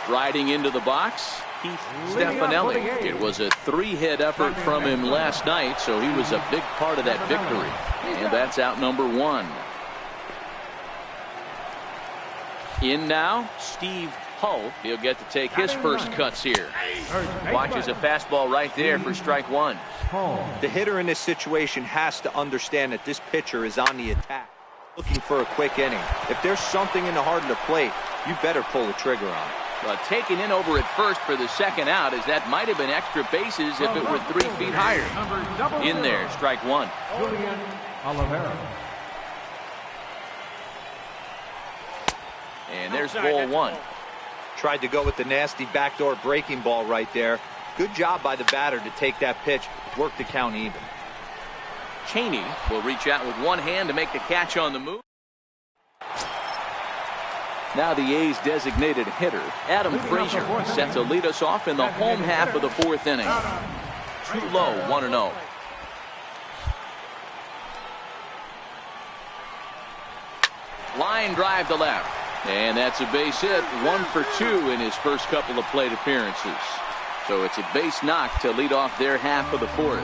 Striding into the box, Keith Stefanelli. It was a 3-hit effort from him last night, so he was a big part of that victory. And that's out number 1. In now, Steve Hull. He'll get to take his first cuts here. Watches a fastball right there for strike 1. The hitter in this situation has to understand that this pitcher is on the attack, looking for a quick inning. If there's something in the heart of the plate, you better pull the trigger on it. But taken in over at first for the second out, as that might have been extra bases if it were 3 feet higher. In there, strike 1. And there's ball 1. Tried to go with the nasty backdoor breaking ball right there. Good job by the batter to take that pitch, work the count even. Cheney will reach out with one hand to make the catch on the move. Now the A's designated hitter, Adam Frazier, set to lead us off in the home half of the 4th inning. Too low, 1-0. Line drive to left. And that's a base hit, 1 for 2 in his first couple of plate appearances. So it's a base knock to lead off their half of the 4th.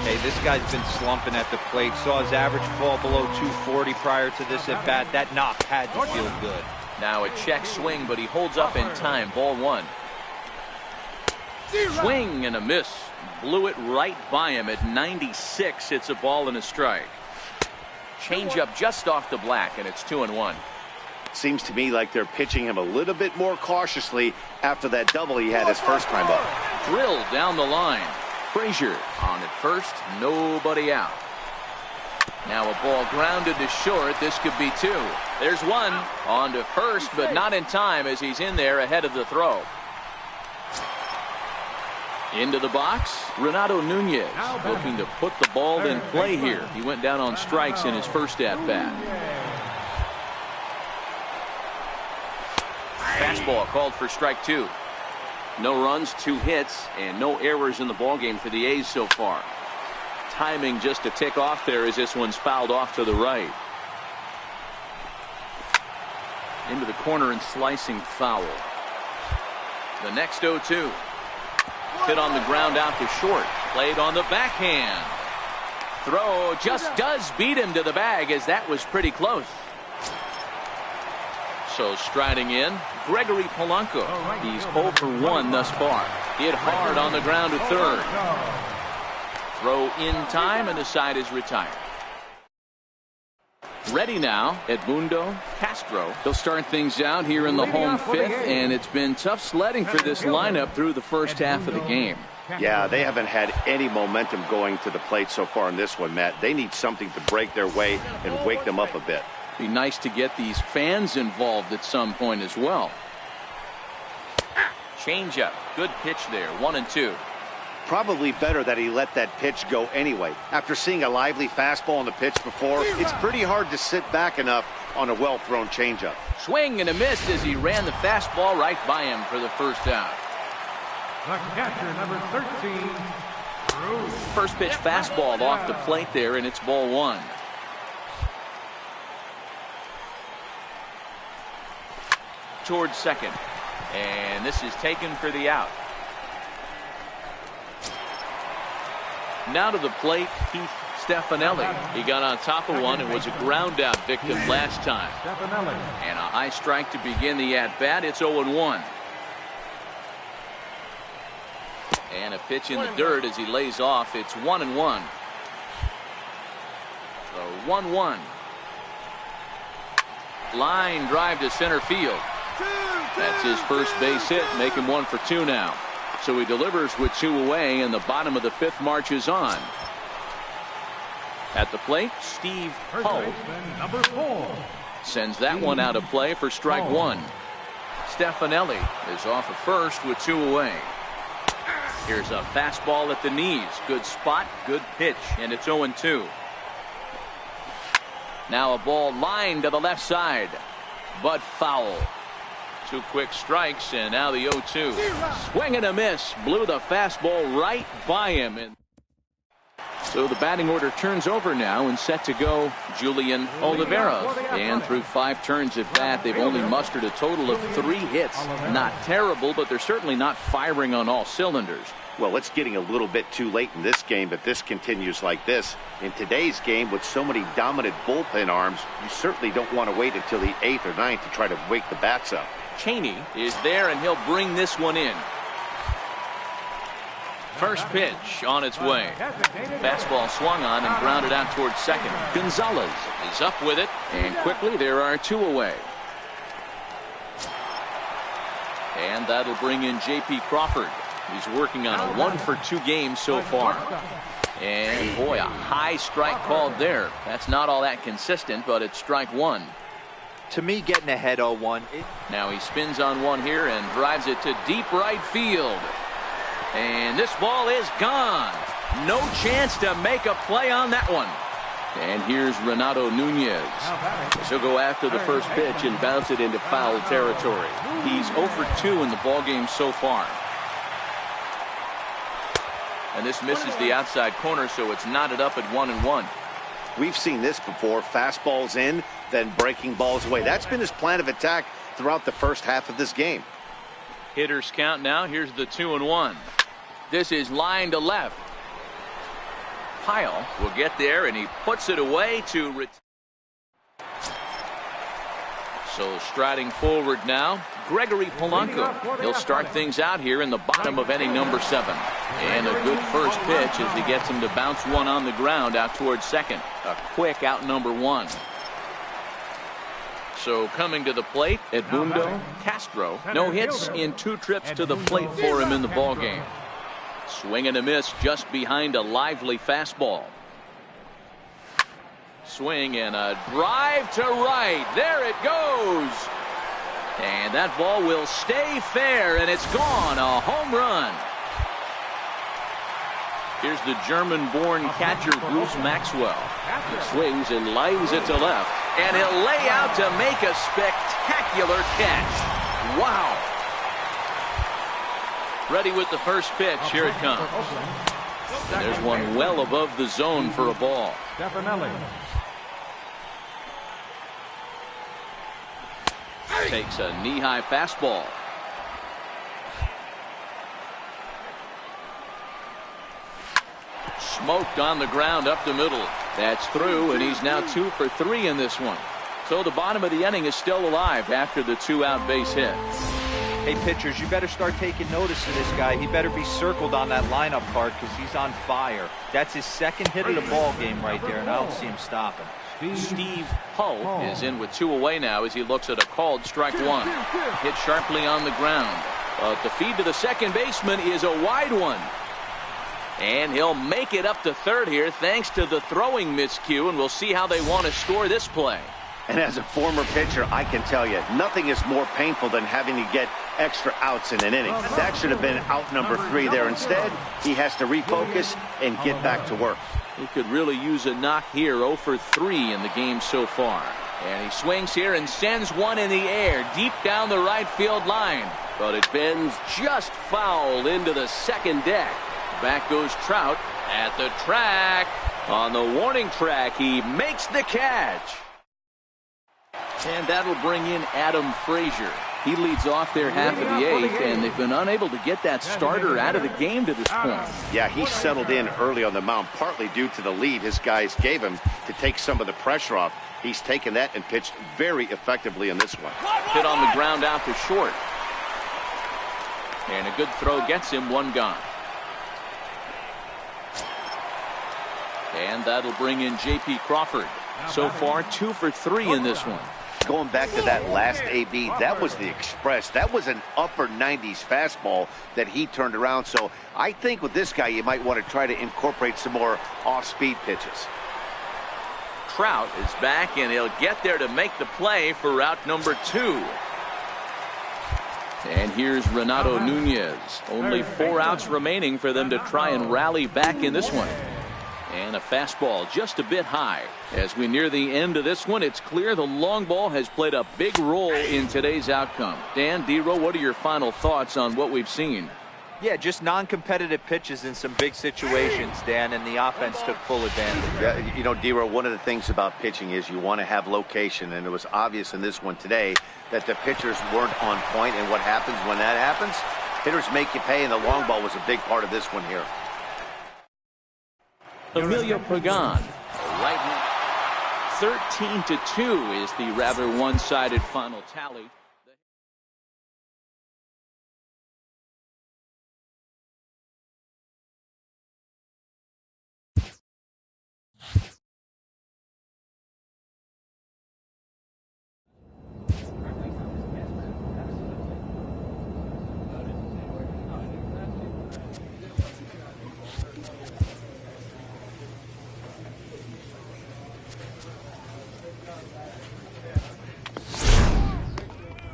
Hey, this guy's been slumping at the plate. Saw his average fall below 240 prior to this at bat. That knock had to feel good. Now a check swing, but he holds up in time. Ball 1. Swing and a miss. Blew it right by him at 96. It's a ball and a strike. Change up just off the black, and it's 2-1. Seems to me like they're pitching him a little bit more cautiously after that double he had his first time up. Drilled down the line. Frazier on at first, nobody out. Now a ball grounded to short. This could be 2. There's 1 on to first, but not in time as he's in there ahead of the throw. Into the box, Renato Nunez looking to put the ball in play here. He went down on strikes in his first at-bat. Fastball called for strike 2. No runs, 2 hits, and no errors in the ballgame for the A's so far. Timing just a tick off there as this one's fouled off to the right. Into the corner and slicing foul. The next 0-2. Hit on the ground out to short. Played on the backhand. Throw just does beat him to the bag, as that was pretty close. So striding in, Gregory Polanco. He's 0 for 1 thus far. Hit hard on the ground to third. Throw in time, and the side is retired. Ready now, Edmundo Castro. They'll start things out here in the home 5th, and it's been tough sledding for this lineup through the first half of the game. Yeah, they haven't had any momentum going to the plate so far in this one, Matt. They need something to break their way and wake them up a bit. Be nice to get these fans involved at some point as well. Changeup, good pitch there, 1-2. Probably better that he let that pitch go anyway. After seeing a lively fastball on the pitch before, it's pretty hard to sit back enough on a well-thrown changeup. Swing and a miss as he ran the fastball right by him for the first out. The catcher, number 13, Bruce. First pitch fastball off the plate there, and it's ball 1. towards second. And this is taken for the out. Now to the plate, Keith Stefanelli. He got on top of one and was a ground out victim last time. And a high strike to begin the at-bat. It's 0-1. And a pitch in the dirt as he lays off. It's 1-1. The 1-1. Line drive to center field. That's his first base hit, make him 1 for 2 now. So he delivers with 2 away, and the bottom of the 5th marches on. At the plate, Steve Hull Number 4. sends that one out of play for strike 1. Stefanelli is off of first with 2 away. Here's a fastball at the knees. Good spot, good pitch, and it's 0-2. Now a ball lined to the left side, but foul. 2 quick strikes, and now the 0-2. Swing and a miss. Blew the fastball right by him. And so the batting order turns over now, and set to go Julian Oliveros. And through 5 turns at bat, they've only mustered a total of 3 hits. Not terrible, but they're certainly not firing on all cylinders. Well, it's getting a little bit too late in this game, but this continues like this. In today's game, with so many dominant bullpen arms, you certainly don't want to wait until the 8th or 9th to try to wake the bats up. Cheney is there, and he'll bring this one in. First pitch on its way. Fastball swung on and grounded out towards second. Gonzalez is up with it, and quickly there are 2 away. And that'll bring in J.P. Crawford. He's working on a 1 for 2 game so far. And boy, a high strike called there. That's not all that consistent, but it's strike 1. To me, getting ahead 0-1. Now he spins on one here and drives it to deep right field. And this ball is gone. No chance to make a play on that one. And here's Renato Nunez. He'll go after the first pitch and bounce it into foul territory. He's 0 for 2 in the ballgame so far. And this misses the outside corner, so it's knotted up at 1-1. We've seen this before. Fastballs in, then breaking balls away. That's been his plan of attack throughout the first half of this game. Hitters count now. Here's the 2-1. This is line to left. Pyle will get there, and he puts it away to so striding forward now, Gregory Polanco. He'll start things out here in the bottom of inning number 7. And a good first pitch as he gets him to bounce one on the ground out towards second. A quick out number 1. So coming to the plate, Edmundo Castro. No hits in 2 trips to the plate for him in the ballgame. Swing and a miss just behind a lively fastball. Swing and a drive to right. There it goes. And that ball will stay fair, and it's gone. A home run. Here's the German-born catcher, Bruce Maxwell. He swings and lines it to left. And he'll lay out to make a spectacular catch. Wow. Ready with the first pitch. Here it comes. And there's one well above the zone for a ball. Takes a knee-high fastball. Smoked on the ground up the middle. That's through, and he's now 2 for 3 in this one. So the bottom of the inning is still alive after the 2-out base hit. Hey, pitchers, you better start taking notice of this guy. He better be circled on that lineup card because he's on fire. That's his 2nd hit of the ball game right there, and I don't see him stopping. Steve Hull is in with 2 away now as he looks at a called strike 1. Hit sharply on the ground. But the feed to the second baseman is a wide one. And he'll make it up to third here thanks to the throwing miscue, and we'll see how they want to score this play. And as a former pitcher, I can tell you, nothing is more painful than having to get extra outs in an inning. That should have been out number 3 there. Instead, he has to refocus and get back to work. He could really use a knock here. 0 for 3 in the game so far. And he swings here and sends one in the air deep down the right field line. But it bends just foul into the second deck. Back goes Trout at the track. On the warning track, he makes the catch. And that'll bring in Adam Frazier. He leads off their half of the eighth, and they've been unable to get that starter out of the game to this point. Yeah, he settled in early on the mound, partly due to the lead his guys gave him to take some of the pressure off. He's taken that and pitched very effectively in this one. Hit on the ground out to short. And a good throw gets him one gone. And that'll bring in J.P. Crawford. So far, 2 for 3 in this one. Going back to that last AB, that was the express. That was an upper 90s fastball that he turned around. So I think with this guy, you might want to try to incorporate some more off-speed pitches. Trout is back, and he'll get there to make the play for route number 2. And here's Renato Nunez. Only 4 outs remaining for them to try and rally back in this one. And a fastball just a bit high. As we near the end of this one, it's clear the long ball has played a big role in today's outcome. Dan, D-Row, what are your final thoughts on what we've seen? Yeah, just non-competitive pitches in some big situations, Dan, and the offense took full advantage. Yeah, you know, D-Row, one of the things about pitching is you want to have location, and it was obvious in this one today that the pitchers weren't on point, and what happens when that happens? Hitters make you pay, and the long ball was a big part of this one here. Emilio Pagan, right, 13-2 is the rather one-sided final tally.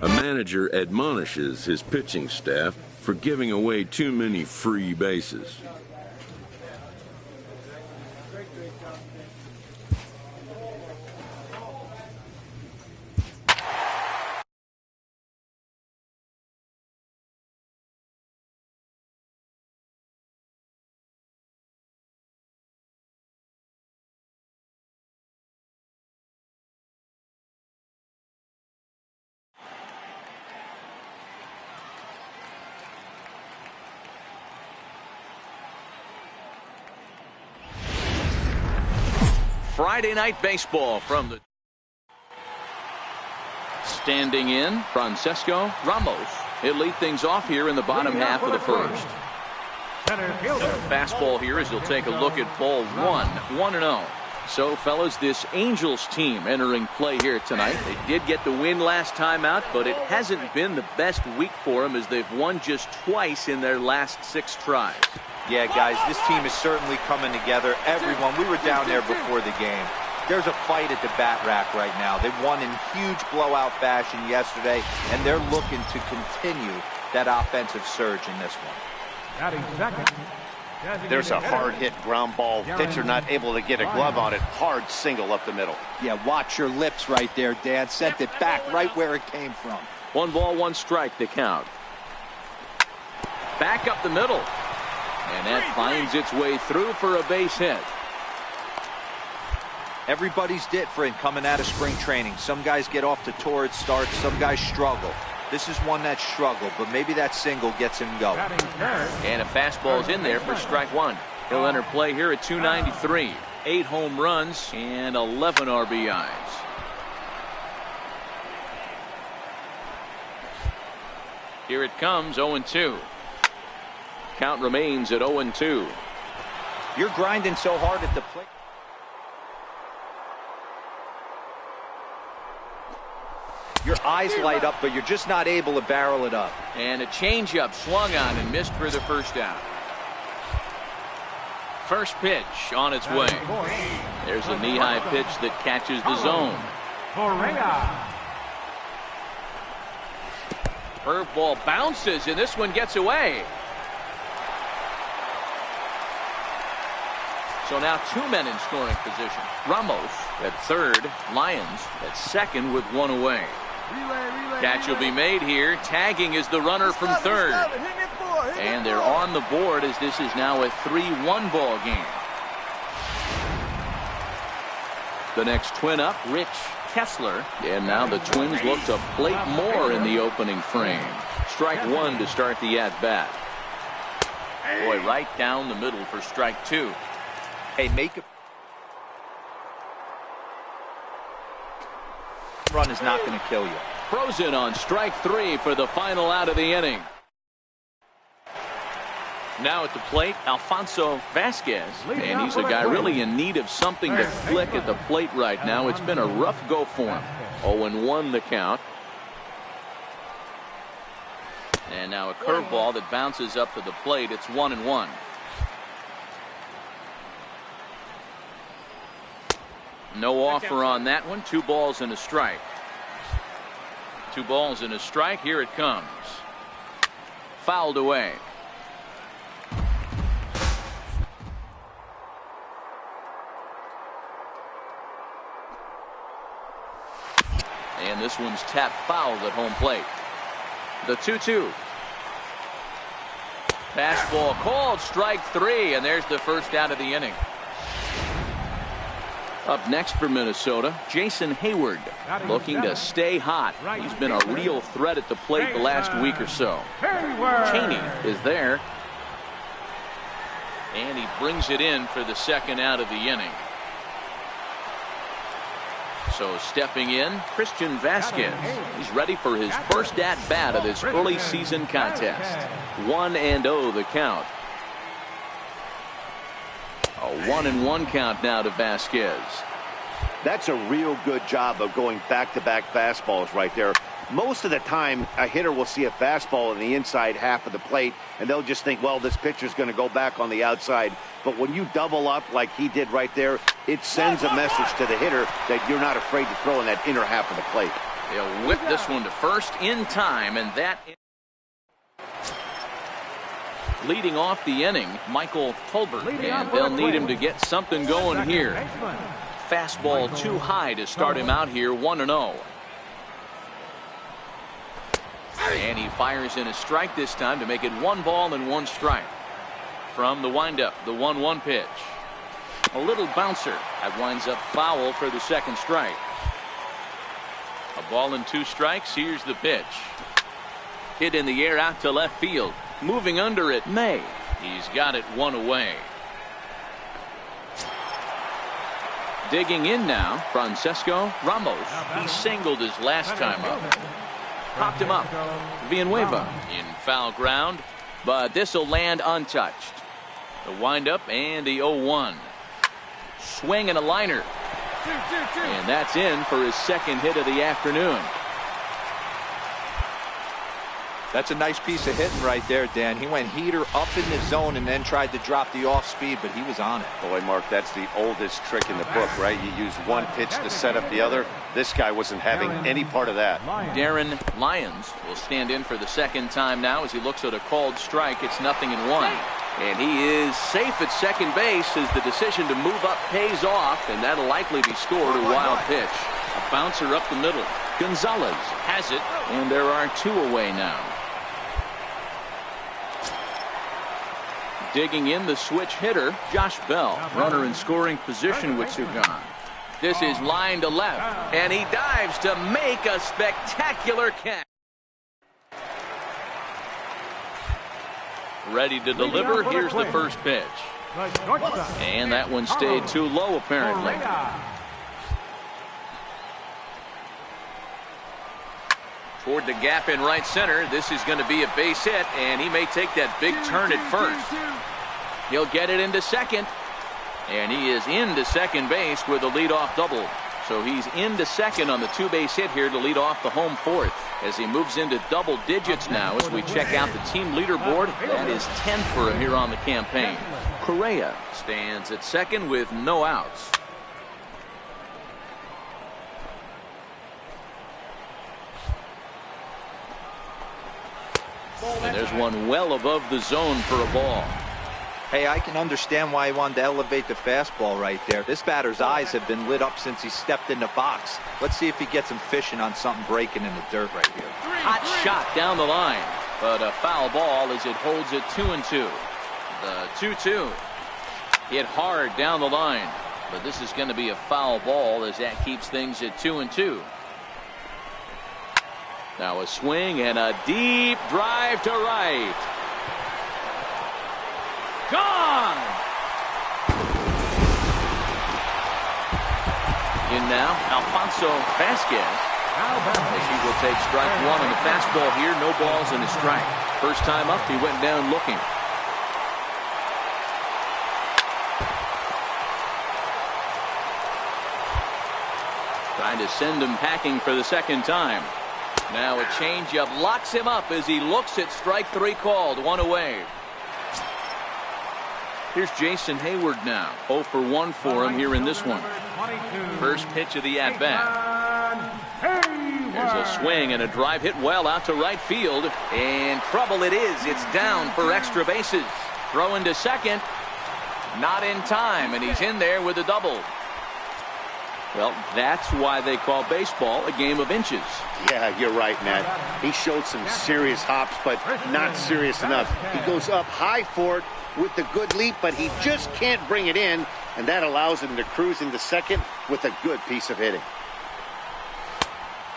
A manager admonishes his pitching staff for giving away too many free bases. Friday night baseball from the standing in Francesco Ramos. He'll lead things off here in the bottom half of the first. Fastball here as he'll take a look at ball 1-0. So, fellas, this Angels team entering play here tonight. They did get the win last time out, but it hasn't been the best week for them as they've won just twice in their last 6 tries. Yeah, guys, this team is certainly coming together. Everyone, we were down there before the game. There's a fight at the bat rack right now. They won in huge blowout fashion yesterday, and they're looking to continue that offensive surge in this one. There's a hard-hit ground ball. Pitcher not able to get a glove on it. Hard single up the middle. Yeah, watch your lips right there, Dan. Sent it back right where it came from. 1 ball, 1 strike, the count. Back up the middle. And that finds its way through for a base hit. Everybody's different coming out of spring training. Some guys get off to torrid starts. Some guys struggle. This is one that struggled, but maybe that single gets him going. And a fastball's in there for strike 1. He'll enter play here at 293. 8 home runs and 11 RBIs. Here it comes, 0-2. Count remains at 0-2. You're grinding so hard at the plate. Your eyes light up, but you're just not able to barrel it up. And a changeup swung on and missed for the first out. First pitch on its way. There's a knee-high pitch that catches the zone. Curveball bounces, and this one gets away. So now 2 men in scoring position. Ramos at third, Lyons at second with 1 away. Catch will be made here. Tagging is the runner from third. And they're on the board as this is now a 3-1 ball game. The next twin up, Rich Kessler. And now the Twins look to plate more in the opening frame. Strike one to start the at-bat. Boy, right down the middle for strike two. Hey, make a run is not going to kill you. Frozen on strike three for the final out of the inning. Now at the plate, Alfonso Vasquez, and he's a guy really in need of something to flick at the plate right now. It's been a rough go for him. 0-1 the count. And now a curveball that bounces up to the plate. It's 1-1. No offer on that one. 2 balls and a strike. 2 balls and a strike. Here it comes. Fouled away. And this one's tapped foul at home plate. The 2-2. Fastball called, strike 3, and there's the first out of the inning. Up next for Minnesota, Jason Hayward, looking to stay hot. He's been a real threat at the plate the last week or so. Cheney is there. And he brings it in for the second out of the inning. So stepping in, Christian Vasquez. He's ready for his first at-bat of this early season contest. 1-0 the count. A 1-1 count now to Vasquez. That's a real good job of going back-to-back fastballs right there. Most of the time, a hitter will see a fastball in the inside half of the plate, and they'll just think, well, this pitcher's going to go back on the outside. But when you double up like he did right there, it sends a message to the hitter that you're not afraid to throw in that inner half of the plate. They'll whip this one to first in time, and that... Leading off the inning, Michael Tolbert, and they'll need him to get something going here. Fastball too high to start him out here, 1-0. And he fires in a strike this time to make it 1 ball and 1 strike. From the windup, the 1-1 pitch. A little bouncer that winds up foul for the second strike. A ball and 2 strikes. Here's the pitch. Hit in the air out to left field. Moving under it, May. He's got it 1 away. Digging in now, Francesco Ramos. He singled his last time up. Popped him up. Villanueva in foul ground, but this will land untouched. The windup and the 0-1. Swing and a liner. And that's in for his second hit of the afternoon. That's a nice piece of hitting right there, Dan. He went heater up in the zone and then tried to drop the off speed, but he was on it. Boy, Mark, that's the oldest trick in the book, right? You use one pitch to set up the other. This guy wasn't having any part of that. Darren Lyons will stand in for the second time now as he looks at a called strike. It's 0-1. And he is safe at second base as the decision to move up pays off, and that'll likely be scored. A wild pitch. A bouncer up the middle. Gonzalez has it, and there are 2 away now. Digging in the switch hitter, Josh Bell. Runner in scoring position with 2 gone. This is line to left, and he dives to make a spectacular catch. Ready to deliver. Here's the first pitch. And that one stayed too low, apparently. Toward the gap in right center. This is going to be a base hit, and he may take that big turn at first. He'll get it into second, and he is into second base with a leadoff double. So he's into second on the 2-base hit here to lead off the home 4th as he moves into double digits now as we check out the team leaderboard. That is 10th for him here on the campaign. Correa stands at second with no outs. And there's one well above the zone for a ball. Hey, I can understand why he wanted to elevate the fastball right there. This batter's eyes have been lit up since he stepped in the box. Let's see if he gets him fishing on something breaking in the dirt right here. Hot shot down the line, but a foul ball as it holds it 2-2. The 2-2 hit hard down the line. but this is going to be a foul ball as that keeps things at 2-2. Now a swing and a deep drive to right. Gone. In now, Alfonso Vasquez. As he will take strike one on the fastball here. No balls and a strike. First time up, he went down looking. Trying to send him packing for the second time. Now a changeup locks him up as he looks at strike three called. One away. Here's Jason Hayward now. 0 for 1 for him here in this one. First pitch of the at-bat. There's a swing and a drive hit well out to right field. And trouble it is. It's down for extra bases. Throw into second. Not in time, and he's in there with a double. Well, that's why they call baseball a game of inches. Yeah, you're right, Matt. He showed some serious hops, but not serious enough. He goes up high for it with the good leap, but he just can't bring it in, and that allows him to cruise into second with a good piece of hitting.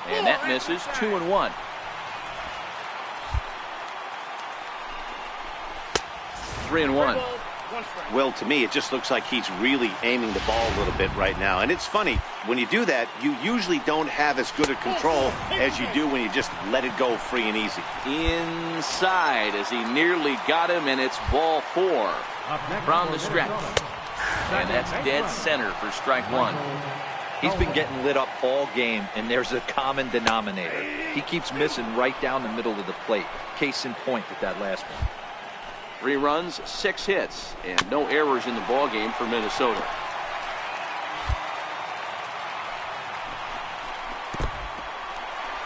And that misses. 2-1. Three and one. Well, to me, it just looks like he's really aiming the ball a little bit right now. And it's funny, when you do that, you usually don't have as good a control as you do when you just let it go free and easy. Inside as he nearly got him, and it's ball 4 from the stretch. And that's dead center for strike one. He's been getting lit up all game, and there's a common denominator. He keeps missing right down the middle of the plate. Case in point with that last one. 3 runs, 6 hits, and no errors in the ballgame for Minnesota.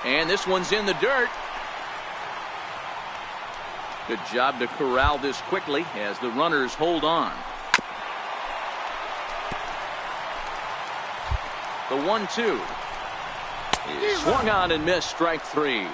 And this one's in the dirt. Good job to corral this quickly as the runners hold on. The 1-2 is swung on and missed. Strike 3.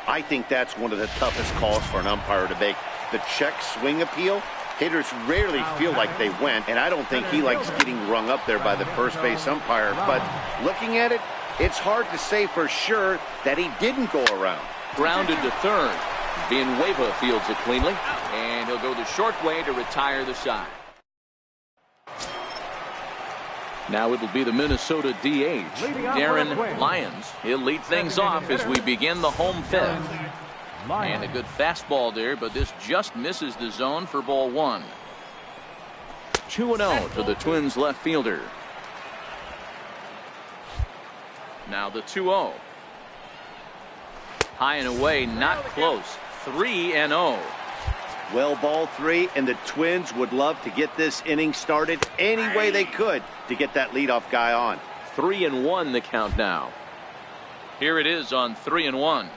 I think that's one of the toughest calls for an umpire to make. The check swing appeal, hitters rarely feel like they went, and I don't think he likes getting rung up there by the first base umpire. But looking at it, it's hard to say for sure that he didn't go around. Grounded to third. Villanueva fields it cleanly, and he'll go the short way to retire the side. Now it'll be the Minnesota DH, Darren Lyons. He'll lead things off as we begin the home fifth. And a good fastball there, but this just misses the zone for ball 1. 2-0 to the Twins left fielder. Now the 2-0. High and away, not close. 3-0. Well, ball 3, and the Twins would love to get this inning started any way they could to get that leadoff guy on. 3-1 the count now. Here it is on 3-1.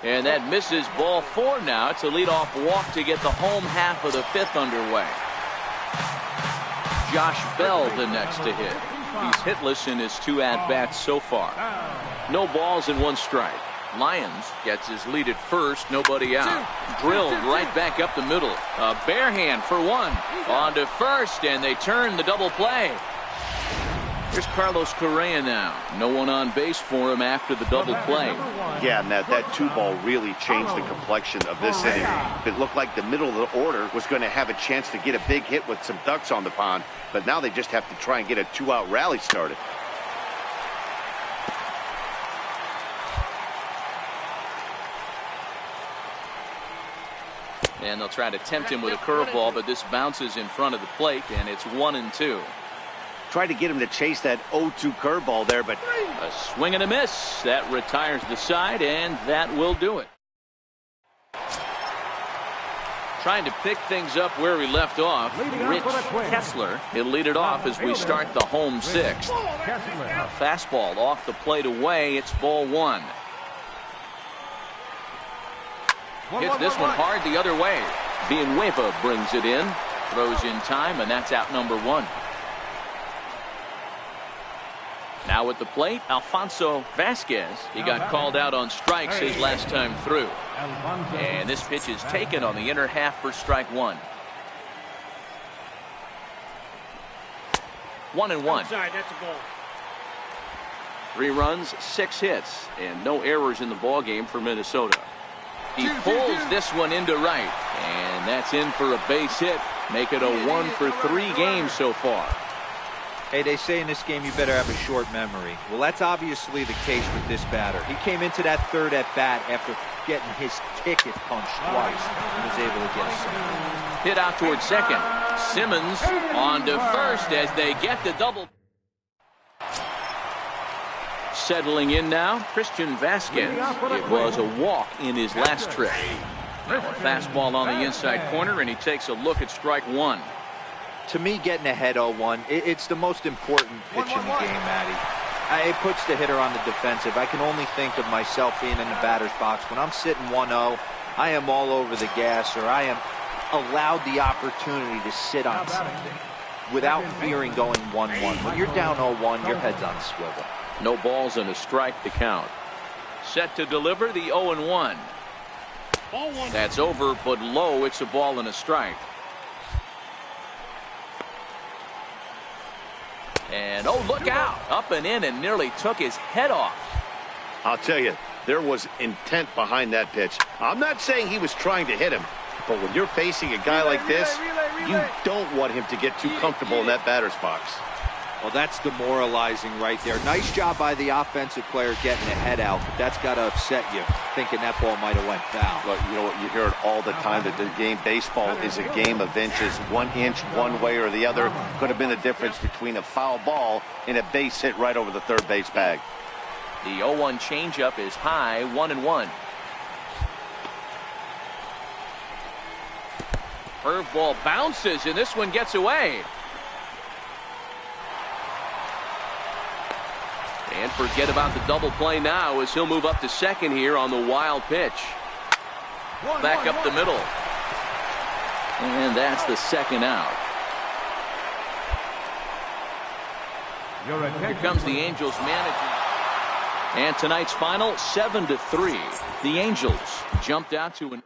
And that misses. Ball 4 now. It's a leadoff walk to get the home half of the 5th underway. Josh Bell the next to hit. He's hitless in his 2 at-bats so far. No balls and 1 strike. Lyons gets his lead at first, nobody out. Drilled right back up the middle. A bare hand for 1. On to first, and they turn the double play. Here's Carlos Correa now. No one on base for him after the double play. Yeah, and that 2-ball really changed the complexion of this inning. It looked like the middle of the order was going to have a chance to get a big hit with some ducks on the pond, but now they just have to try and get a 2-out rally started. And they'll try to tempt him with a curveball, but this bounces in front of the plate, and it's 1-2. Try to get him to chase that 0-2 curveball there, but a swing and a miss. That retires the side, and that will do it. Trying to pick things up where we left off, Rich Kessler. He'll lead it off as we start the home 6th. A fastball off the plate away. It's ball 1. Hits this one hard the other way. Villanueva brings it in. Throws in time, and that's out number 1. Now at the plate, Alfonso Vasquez. He got called out on strikes his last time through. And this pitch is taken on the inner half for strike 1. 1-1. Outside, that's a ball. 3 runs, 6 hits, and no errors in the ball game for Minnesota. He pulls this one into right, and that's in for a base hit. Make it a 1 for 3 games so far. Hey, they say in this game you better have a short memory. Well, that's obviously the case with this batter. He came into that third at bat after getting his ticket punched twice and was able to get a single. Hit out towards second. Simmons on to first as they get the double. Settling in now, Christian Vasquez. It was a walk in his last trip. Now a fastball on the inside corner, and he takes a look at strike 1. To me, getting ahead 0-1, it's the most important pitch in the game, Matty. It puts the hitter on the defensive. I can only think of myself being in the batter's box. When I'm sitting 1-0, I am all over the gas, or I am allowed the opportunity to sit on something without fearing going 1-1. When you're down 0-1, your head's on a swivel. No balls and a strike to count. Set to deliver the 0-1. That's over, but low. It's a ball and a strike. And oh, look out. Up and in and nearly took his head off. I'll tell you, there was intent behind that pitch. I'm not saying he was trying to hit him, but when you're facing a guy like this, you don't want him to get too comfortable in that batter's box. Well, that's demoralizing right there. Nice job by the offensive player getting the head out, but that's got to upset you, thinking that ball might have went foul. But you know what? You hear it all the time that the game, baseball is a game of inches. 1 inch one way or the other could have been the difference between a foul ball and a base hit right over the third base bag. The 0-1 changeup is high, 1-1. Curveball bounces, and this one gets away. And forget about the double play now as he'll move up to second here on the wild pitch. Back up the middle. And that's the second out. Here comes the Angels manager. And tonight's final, 7-3. The Angels jumped out to an